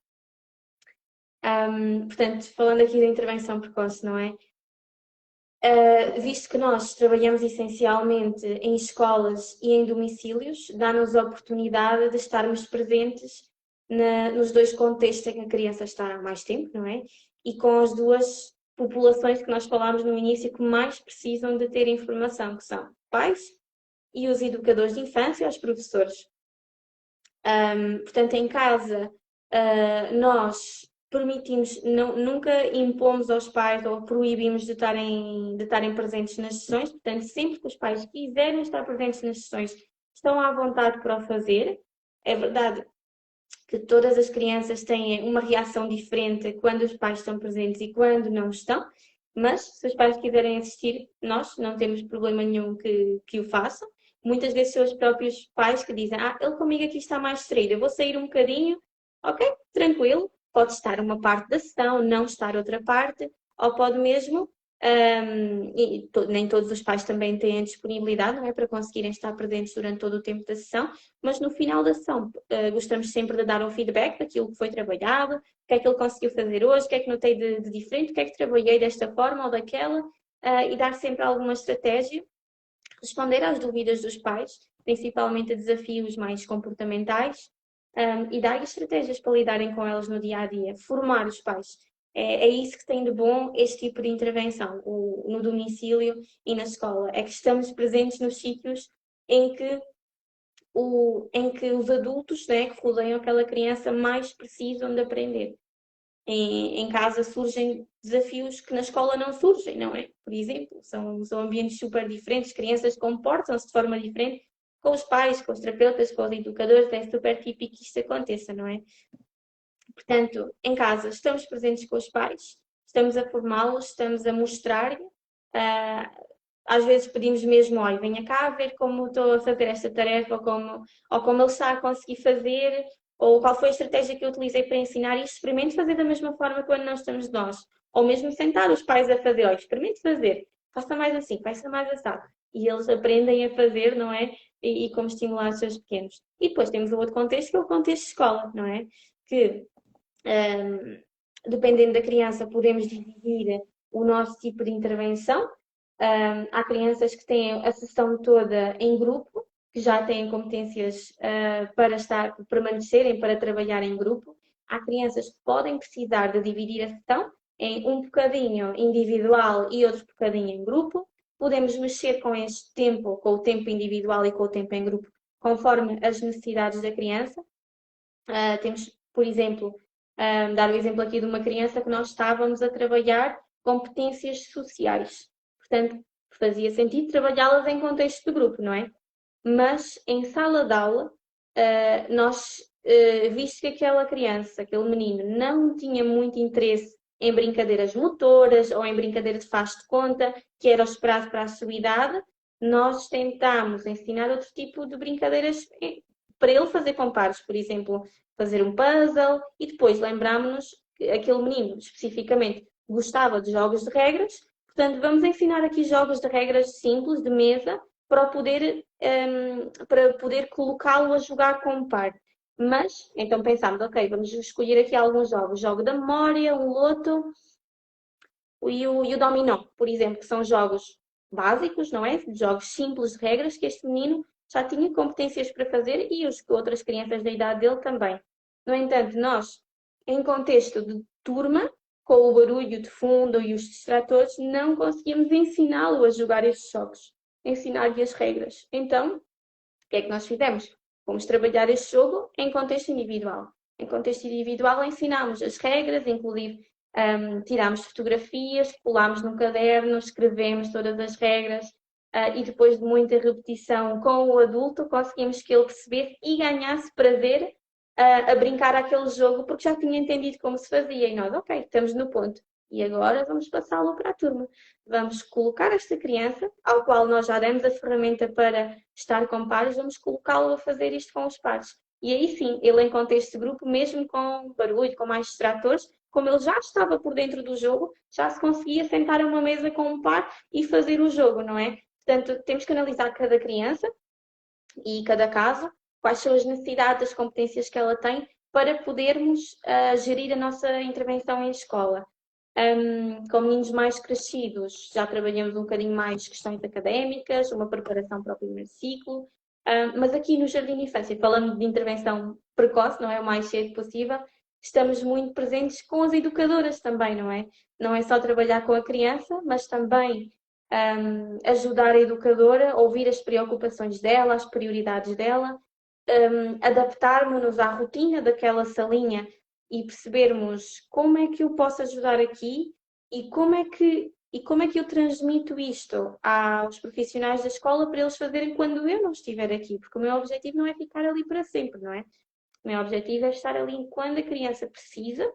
Portanto, falando aqui da intervenção precoce, não é? Visto que nós trabalhamos essencialmente em escolas e em domicílios, dá-nos a oportunidade de estarmos presentes nos dois contextos em que a criança está há mais tempo, não é? E com as duas populações que nós falámos no início que mais precisam de ter informação, que são pais e os educadores de infância e os professores. Portanto, em casa, nós permitimos, nunca impomos aos pais ou proibimos de estarem presentes nas sessões, portanto, sempre que os pais quiserem estar presentes nas sessões, estão à vontade para o fazer. É verdade que todas as crianças têm uma reação diferente quando os pais estão presentes e quando não estão, mas se os pais quiserem assistir, nós não temos problema nenhum que o façam. Muitas vezes são os próprios pais que dizem: ele comigo aqui está mais distraído, eu vou sair um bocadinho, ok, tranquilo, pode estar uma parte da sessão, não estar outra parte, ou pode mesmo, nem todos os pais também têm a disponibilidade, não é, para conseguirem estar presentes durante todo o tempo da sessão, mas no final da sessão gostamos sempre de dar um feedback daquilo que foi trabalhado, o que é que ele conseguiu fazer hoje, o que é que notei de diferente, o que é que trabalhei desta forma ou daquela, e dar sempre alguma estratégia, responder às dúvidas dos pais, principalmente a desafios mais comportamentais, e dar estratégias para lidarem com elas no dia a dia, formar os pais. É isso que tem de bom este tipo de intervenção, no domicílio e na escola, é que estamos presentes nos sítios em que os adultos, né, que rodeiam aquela criança mais precisam de aprender. Em casa surgem desafios que na escola não surgem, não é? Por exemplo, são ambientes super diferentes, crianças comportam-se de forma diferente com os pais, com os terapeutas, com os educadores, é super típico que isto aconteça, não é? Portanto, em casa estamos presentes com os pais, estamos a formá-los, estamos a mostrar, às vezes pedimos mesmo: olha, venha cá ver como estou a fazer esta tarefa, ou como ele está a conseguir fazer, ou qual foi a estratégia que eu utilizei para ensinar, e experimente fazer da mesma forma quando não estamos nós. Ou mesmo sentar os pais a fazer: olha, experimente fazer, faça mais assim, faça mais assado. E eles aprendem a fazer, não é? E como estimular os seus pequenos. E depois temos o outro contexto, que é o contexto de escola, não é? Que, dependendo da criança, podemos dividir o nosso tipo de intervenção. Há crianças que têm a sessão toda em grupo, que já têm competências para permanecerem, para trabalhar em grupo. Há crianças que podem precisar de dividir a sessão em um bocadinho individual e outro bocadinho em grupo. Podemos mexer com este tempo, com o tempo individual e com o tempo em grupo, conforme as necessidades da criança. Temos, por exemplo, dar o exemplo aqui de uma criança que nós estávamos a trabalhar competências sociais. Portanto, fazia sentido trabalhá-las em contexto de grupo, não é? Mas em sala de aula, visto que aquela criança, aquele menino, não tinha muito interesse em brincadeiras motoras ou em brincadeiras de faz de conta, que era o esperado para a sua idade, nós tentámos ensinar outro tipo de brincadeiras para ele fazer com pares, por exemplo, fazer um puzzle, e depois lembrámos-nos que aquele menino, especificamente, gostava de jogos de regras, portanto, vamos ensinar aqui jogos de regras simples, de mesa, para poder colocá-lo a jogar com um par. Mas, então pensámos, ok, vamos escolher aqui alguns jogos. Jogo da memória, o loto e o dominó, por exemplo, que são jogos básicos, não é? Jogos simples de regras que este menino já tinha competências para fazer e as outras crianças da idade dele também. No entanto, nós, em contexto de turma, com o barulho de fundo e os distratores, não conseguimos ensiná-lo a jogar estes jogos, ensinar-lhe as regras. Então, o que é que nós fizemos? Fomos trabalhar este jogo em contexto individual. Em contexto individual, ensinámos as regras, inclusive tirámos fotografias, colámos no caderno, escrevemos todas as regras e depois de muita repetição com o adulto, conseguimos que ele percebesse e ganhasse prazer a brincar aquele jogo, porque já tinha entendido como se fazia. E nós, ok, estamos no ponto. E agora vamos passá-lo para a turma. Vamos colocar esta criança, ao qual nós já demos a ferramenta para estar com pares, vamos colocá-lo a fazer isto com os pares. E aí sim, ele em contexto de grupo, mesmo com barulho, com mais distratores, como ele já estava por dentro do jogo, já se conseguia sentar a uma mesa com um par e fazer o jogo, não é? Portanto, temos que analisar cada criança e cada caso, quais são as necessidades, as competências que ela tem, para podermos gerir a nossa intervenção em escola. Com meninos mais crescidos, já trabalhamos um bocadinho mais questões académicas, uma preparação para o primeiro ciclo, mas aqui no Jardim de Infância, falando de intervenção precoce, não é? O mais cedo possível, estamos muito presentes com as educadoras também, não é? Não é só trabalhar com a criança, mas também ajudar a educadora a ouvir as preocupações dela, as prioridades dela, adaptarmos-nos à rotina daquela salinha e percebermos como é que eu posso ajudar aqui e como é que eu transmito isto aos profissionais da escola para eles fazerem quando eu não estiver aqui, porque o meu objetivo não é ficar ali para sempre, não é? O meu objetivo é estar ali quando a criança precisa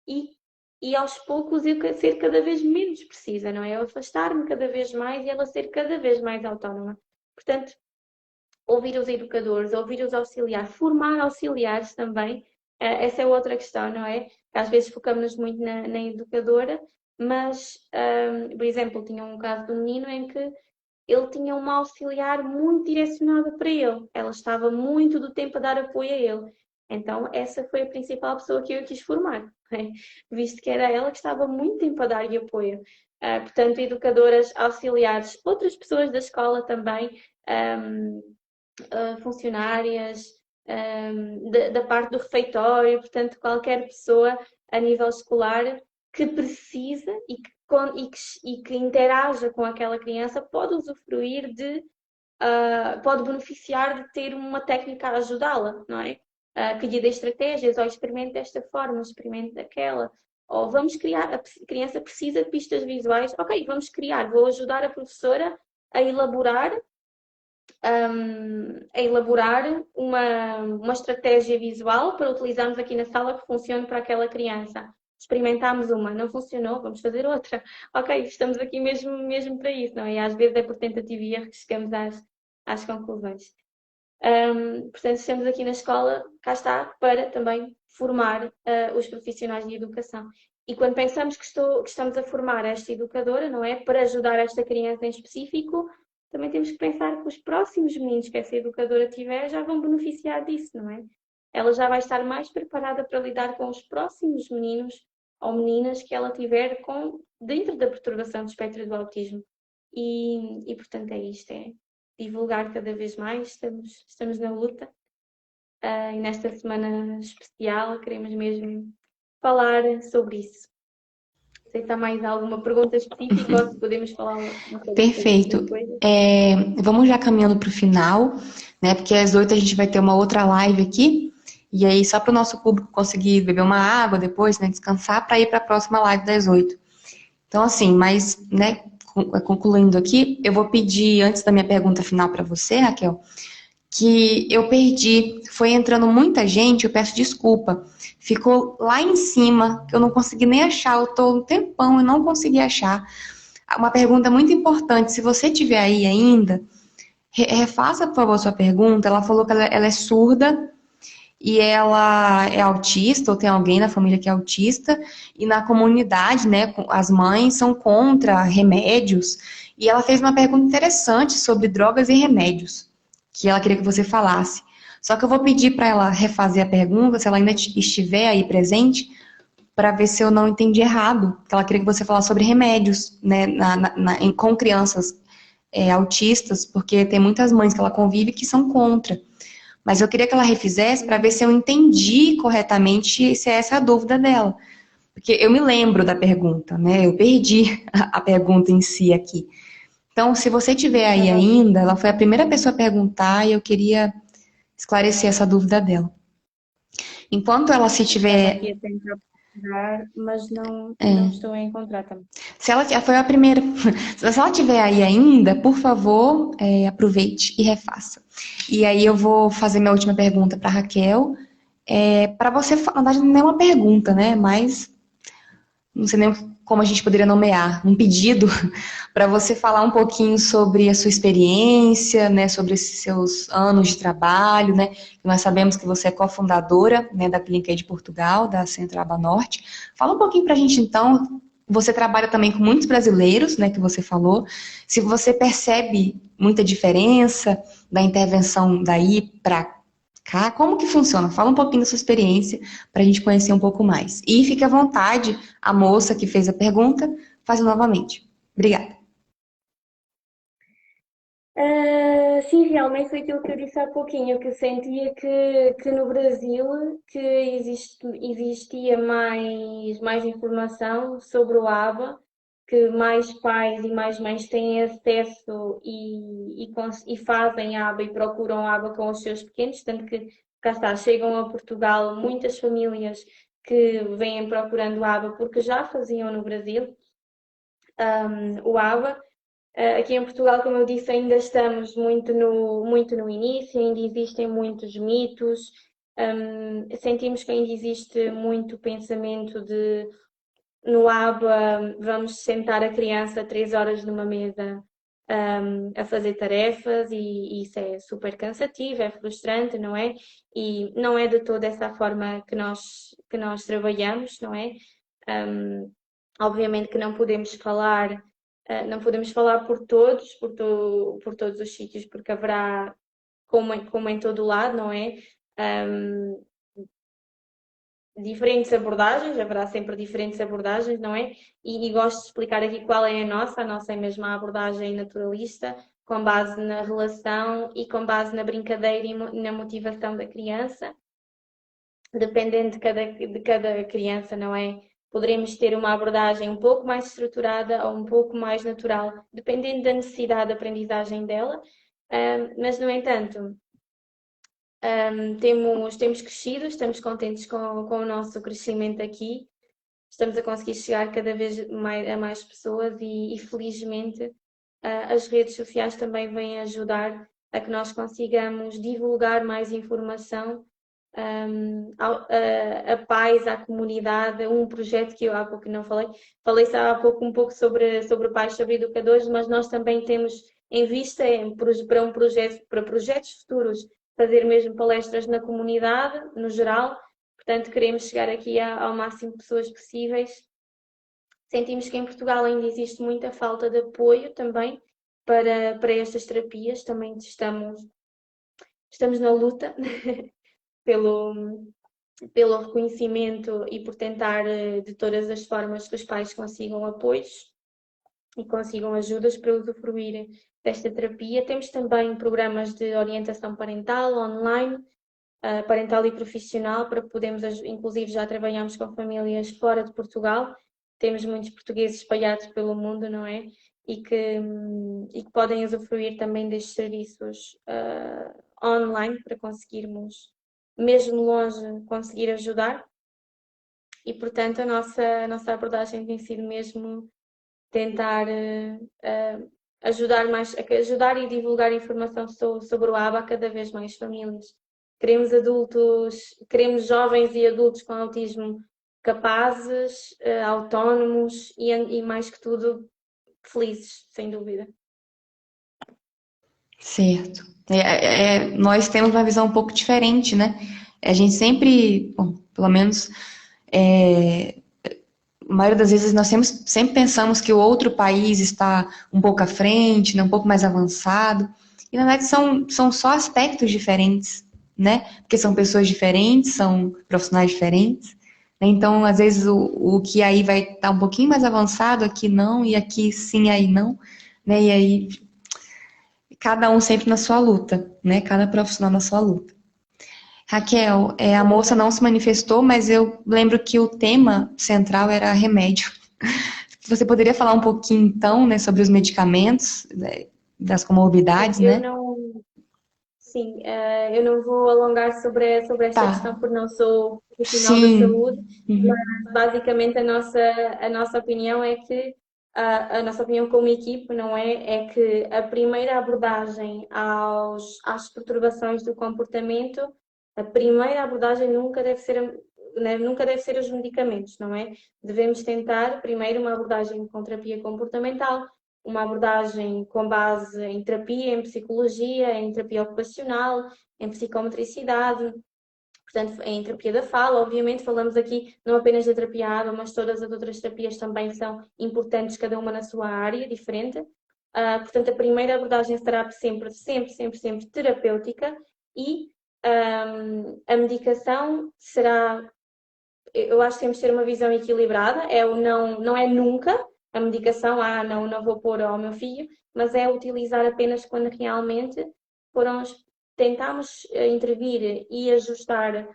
e aos poucos eu ser cada vez menos precisa, não é? Eu afastar-me cada vez mais e ela ser cada vez mais autónoma. Portanto, ouvir os educadores, ouvir os auxiliares, formar auxiliares também, essa é outra questão, não é? Às vezes focamos-nos muito na educadora, mas, por exemplo, tinha um caso de um menino em que ele tinha uma auxiliar muito direcionada para ele. Ela estava muito do tempo a dar apoio a ele. Então, essa foi a principal pessoa que eu quis formar, né? Visto que era ela que estava muito tempo a dar-lhe apoio. Portanto, educadoras, auxiliares, outras pessoas da escola também, funcionárias, da parte do refeitório, portanto, qualquer pessoa a nível escolar que precisa e que interaja com aquela criança pode usufruir pode beneficiar de ter uma técnica a ajudá-la, não é? Que lhe dê estratégias, ou experimente desta forma, experimente daquela. Ou vamos criar, a criança precisa de pistas visuais, ok, vamos criar, vou ajudar a professora a elaborar uma estratégia visual para utilizarmos aqui na sala que funcione para aquela criança. Experimentámos uma, não funcionou, vamos fazer outra. Ok, estamos aqui mesmo para isso, não é? E às vezes é por tentativa e erro que chegamos às conclusões. Portanto, estamos aqui na escola, cá está, para também formar os profissionais de educação. E quando pensamos que estamos a formar esta educadora, não é? Para ajudar esta criança em específico, também temos que pensar que os próximos meninos que essa educadora tiver já vão beneficiar disso, não é? Ela já vai estar mais preparada para lidar com os próximos meninos ou meninas que ela tiver dentro da perturbação do espectro do autismo. E portanto, é isto, é divulgar cada vez mais, estamos na luta. E nesta semana especial queremos mesmo falar sobre isso. Não sei se há mais alguma pergunta específica ou se podemos falar um pouco. Perfeito. Vamos já caminhando para o final. né? Porque às 8 a gente vai ter uma outra live aqui, e aí só para o nosso público conseguir beber uma água depois, né, descansar, para ir para a próxima live das 8. Então, assim, mas, né, concluindo aqui, eu vou pedir, antes da minha pergunta final para você, Raquel, que eu perdi, foi entrando muita gente, eu peço desculpa, ficou lá em cima, que eu não consegui nem achar, eu tô um tempão e não consegui achar. Uma pergunta muito importante, se você tiver aí ainda, refaça, por favor, sua pergunta. Ela falou que ela é surda e ela é autista, ou tem alguém na família que é autista, e na comunidade, né, as mães são contra remédios, e ela fez uma pergunta interessante sobre drogas e remédios, que ela queria que você falasse. Só que eu vou pedir para ela refazer a pergunta, se ela ainda estiver aí presente, para ver se eu não entendi errado, que ela queria que você falasse sobre remédios, né, com crianças autistas, porque tem muitas mães que ela convive que são contra. Mas eu queria que ela refizesse para ver se eu entendi corretamente se é essa a dúvida dela. Porque eu me lembro da pergunta, né? Eu perdi a pergunta em si aqui. Então, se você tiver aí ainda, ela foi a primeira pessoa a perguntar e eu queria esclarecer essa dúvida dela. Enquanto ela se Estava tiver. aqui a tentar procurar, mas não estou a encontrar também. Se ela foi a primeira. Se ela tiver aí ainda, por favor, aproveite e refaça. E aí eu vou fazer minha última pergunta para Raquel. Para você, na verdade, não é uma pergunta, né? Mas não sei nem como a gente poderia nomear, um pedido para você falar um pouquinho sobre a sua experiência, né, sobre esses seus anos de trabalho, né, nós sabemos que você é cofundadora, né, da Clínica de Portugal, da Centro Aba Norte. Fala um pouquinho para a gente, então, você trabalha também com muitos brasileiros, né, que você falou, se você percebe muita diferença da intervenção daí para cá, como que funciona? Fala um pouquinho da sua experiência para a gente conhecer um pouco mais. E fique à vontade, a moça que fez a pergunta, faz novamente. Obrigada. Sim, realmente foi aquilo que eu disse há pouquinho, que eu sentia que no Brasil que existia mais informação sobre o ABA, que mais pais e mais mães têm acesso e fazem ABA e procuram ABA com os seus pequenos, tanto que cá está, chegam a Portugal muitas famílias que vêm procurando ABA porque já faziam no Brasil o ABA. Aqui em Portugal, como eu disse, ainda estamos muito no início, ainda existem muitos mitos, sentimos que ainda existe muito pensamento de no ABA vamos sentar a criança 3 horas numa mesa a fazer tarefas e isso é super cansativo, é frustrante, não é? E não é de toda essa forma que nós trabalhamos, não é? Obviamente que não podemos falar por todos, por todos os sítios, porque haverá, como em todo lado, não é? Diferentes abordagens, haverá sempre diferentes abordagens, não é? E gosto de explicar aqui qual é a nossa é mesmo a abordagem naturalista, com base na relação e com base na brincadeira e na motivação da criança, dependendo de cada criança, não é? Poderemos ter uma abordagem um pouco mais estruturada ou um pouco mais natural, dependendo da necessidade de aprendizagem dela, mas, no entanto, temos crescido, estamos contentes com o nosso crescimento aqui, estamos a conseguir chegar cada vez mais, a mais pessoas e felizmente as redes sociais também vêm ajudar a que nós consigamos divulgar mais informação a pais, à comunidade, um projeto que eu há pouco não falei há pouco um pouco sobre pais, sobre educadores, mas nós também temos em vista para projetos futuros fazer mesmo palestras na comunidade, no geral, portanto queremos chegar aqui ao máximo de pessoas possíveis. Sentimos que em Portugal ainda existe muita falta de apoio também para estas terapias, também estamos na luta pelo, pelo reconhecimento e por tentar de todas as formas que os pais consigam apoios e consigam ajudas para usufruir desta terapia. Temos também programas de orientação parental online, parental e profissional, para que podemos, inclusive já trabalhamos com famílias fora de Portugal, temos muitos portugueses espalhados pelo mundo, não é? E que podem usufruir também destes serviços online para conseguirmos, mesmo longe, conseguir ajudar. E, portanto, a nossa abordagem tem sido mesmo tentar ajudar e divulgar informação sobre o ABA a cada vez mais famílias. Queremos adultos, queremos jovens e adultos com autismo capazes, autónomos e mais que tudo, felizes, sem dúvida. Certo. Nós temos uma visão um pouco diferente, né? A gente sempre, bom, pelo menos, a maioria das vezes nós sempre pensamos que o outro país está um pouco à frente, né, um pouco mais avançado. E na verdade são só aspectos diferentes, né? Porque são pessoas diferentes, são profissionais diferentes. Né? Então, às vezes, o que aí vai estar um pouquinho mais avançado, aqui não, e aqui sim, aí não. Né? E aí, cada um sempre na sua luta, né? Cada profissional na sua luta. Raquel, a moça não se manifestou, mas eu lembro que o tema central era remédio. Você poderia falar um pouquinho, então, né, sobre os medicamentos, né, das Sim, comorbidades, né? sim, eu não vou alongar sobre esta Tá. questão porque não sou profissional da saúde, Sim. Uhum. mas basicamente a nossa opinião é que, a nossa opinião como equipe, não é? É que a primeira abordagem às perturbações do comportamento, a primeira abordagem nunca deve ser os medicamentos, não é? Devemos tentar primeiro uma abordagem com terapia comportamental, uma abordagem com base em terapia, em psicologia, em terapia ocupacional, em psicomotricidade, portanto, em terapia da fala. Obviamente, falamos aqui não apenas da terapia ABA, mas todas as outras terapias também são importantes, cada uma na sua área diferente. Portanto, a primeira abordagem será sempre, sempre, sempre, sempre terapêutica e a medicação será, eu acho que temos de ter uma visão equilibrada, não é nunca a medicação, não vou pôr ao meu filho, mas é utilizar apenas quando realmente foram, tentamos intervir e ajustar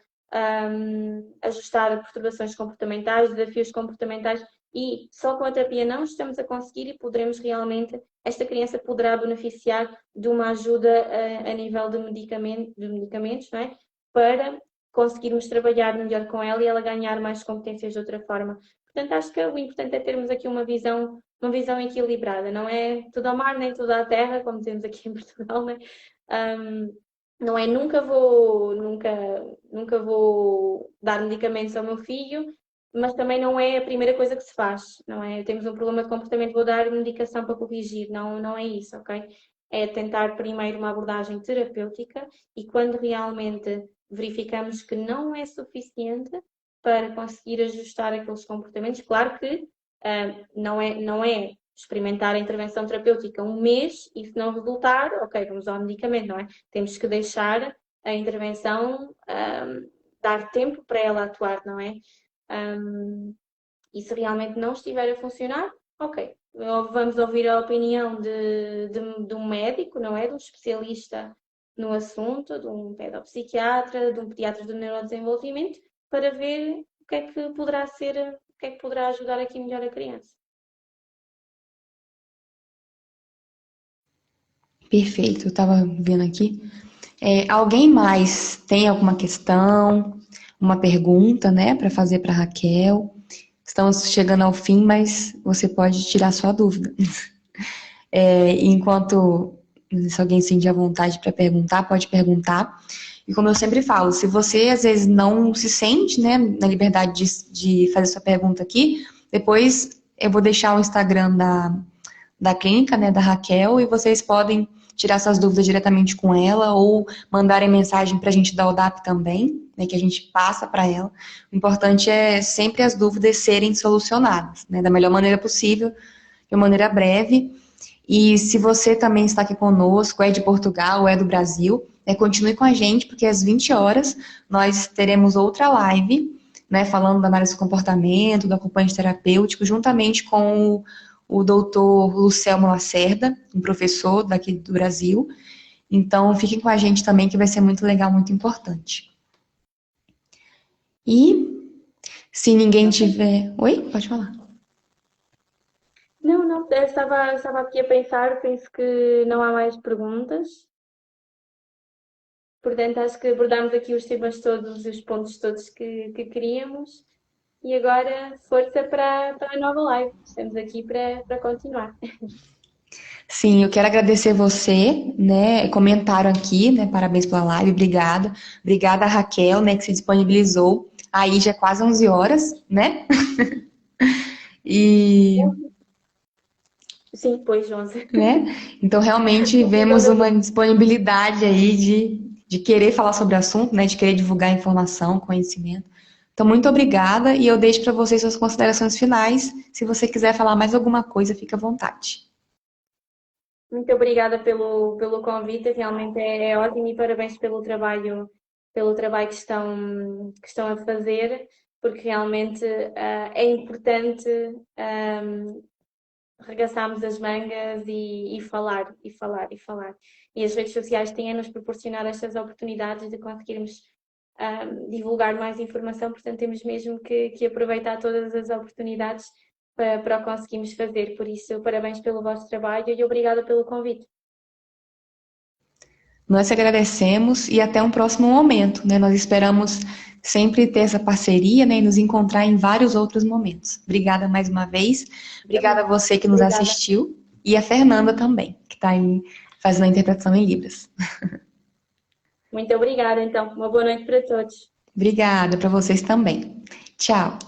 perturbações comportamentais, desafios comportamentais, e só com a terapia não estamos a conseguir e poderemos realmente, esta criança poderá beneficiar de uma ajuda a nível de medicamentos, não é? Para conseguirmos trabalhar melhor com ela e ela ganhar mais competências de outra forma. Portanto, acho que o importante é termos aqui uma visão equilibrada, não é tudo ao mar nem tudo à terra, como temos aqui em Portugal, né? Um, não é nunca vou dar medicamentos ao meu filho, mas também não é a primeira coisa que se faz, não é? Temos um problema de comportamento, vou dar medicação para corrigir, não, não é isso, ok? É tentar primeiro uma abordagem terapêutica e quando realmente verificamos que não é suficiente para conseguir ajustar aqueles comportamentos. Claro que não é experimentar a intervenção terapêutica um mês e se não resultar, ok, vamos ao medicamento, não é? Temos que deixar a intervenção dar tempo para ela atuar, não é? E se realmente não estiver a funcionar, ok, vamos ouvir a opinião de um médico, não é? De um especialista no assunto, de um pedopsiquiatra, de um pediatra do neurodesenvolvimento, para ver o que é que poderá ser, o que é que poderá ajudar aqui melhor a criança. Perfeito, eu estava vendo aqui. Alguém mais tem alguma questão, uma pergunta, né, para fazer para Raquel? Estamos chegando ao fim, mas você pode tirar sua dúvida. Enquanto se alguém sentir a vontade para perguntar, pode perguntar. E como eu sempre falo, se você às vezes não se sente, né, na liberdade de fazer sua pergunta aqui, depois eu vou deixar o Instagram da clínica, né, da Raquel, e vocês podem tirar suas dúvidas diretamente com ela ou mandarem mensagem para a gente da ODAP também, né, que a gente passa para ela. O importante é sempre as dúvidas serem solucionadas, né, da melhor maneira possível, de uma maneira breve. E se você também está aqui conosco, é de Portugal, é do Brasil, continue com a gente, porque às 20 horas nós teremos outra live, né, falando da análise do comportamento, do acompanhamento terapêutico, juntamente com o doutor Lucelmo Lacerda, um professor daqui do Brasil. Então, fiquem com a gente também, que vai ser muito legal, muito importante. E se ninguém tiver. Oi? Pode falar. Não, não, eu estava aqui a pensar, penso que não há mais perguntas. Portanto, acho que abordámos aqui os temas todos, os pontos todos que queríamos. E agora, força para a nova live. Estamos aqui para continuar. Sim, eu quero agradecer você, né? Comentaram aqui, né? Parabéns pela live, obrigada. Obrigada a Raquel, né, que se disponibilizou. Aí já é quase 11 horas, né? E, Sim, pois, 11. né? Então realmente O final vemos da uma noite. disponibilidade aí de querer falar sobre o assunto, né? De querer divulgar informação, conhecimento. Então, muito obrigada e eu deixo para vocês suas considerações finais. Se você quiser falar mais alguma coisa, fica à vontade. Muito obrigada pelo convite, realmente é ótimo e parabéns pelo trabalho que estão a fazer, porque realmente é importante arregaçarmos as mangas e falar, e falar, e falar. E as redes sociais têm a nos proporcionar estas oportunidades de conseguirmos divulgar mais informação, portanto temos mesmo que aproveitar todas as oportunidades para o conseguirmos fazer. Por isso, parabéns pelo vosso trabalho e obrigada pelo convite. Nós te agradecemos e até um próximo momento, né? Nós esperamos sempre ter essa parceria, né, e nos encontrar em vários outros momentos. Obrigada mais uma vez. Obrigada a você que nos Obrigada. assistiu e a Fernanda também, que está aí fazendo a interpretação em Libras. Muito obrigada, então. Uma boa noite para todos. Obrigada para vocês também. Tchau.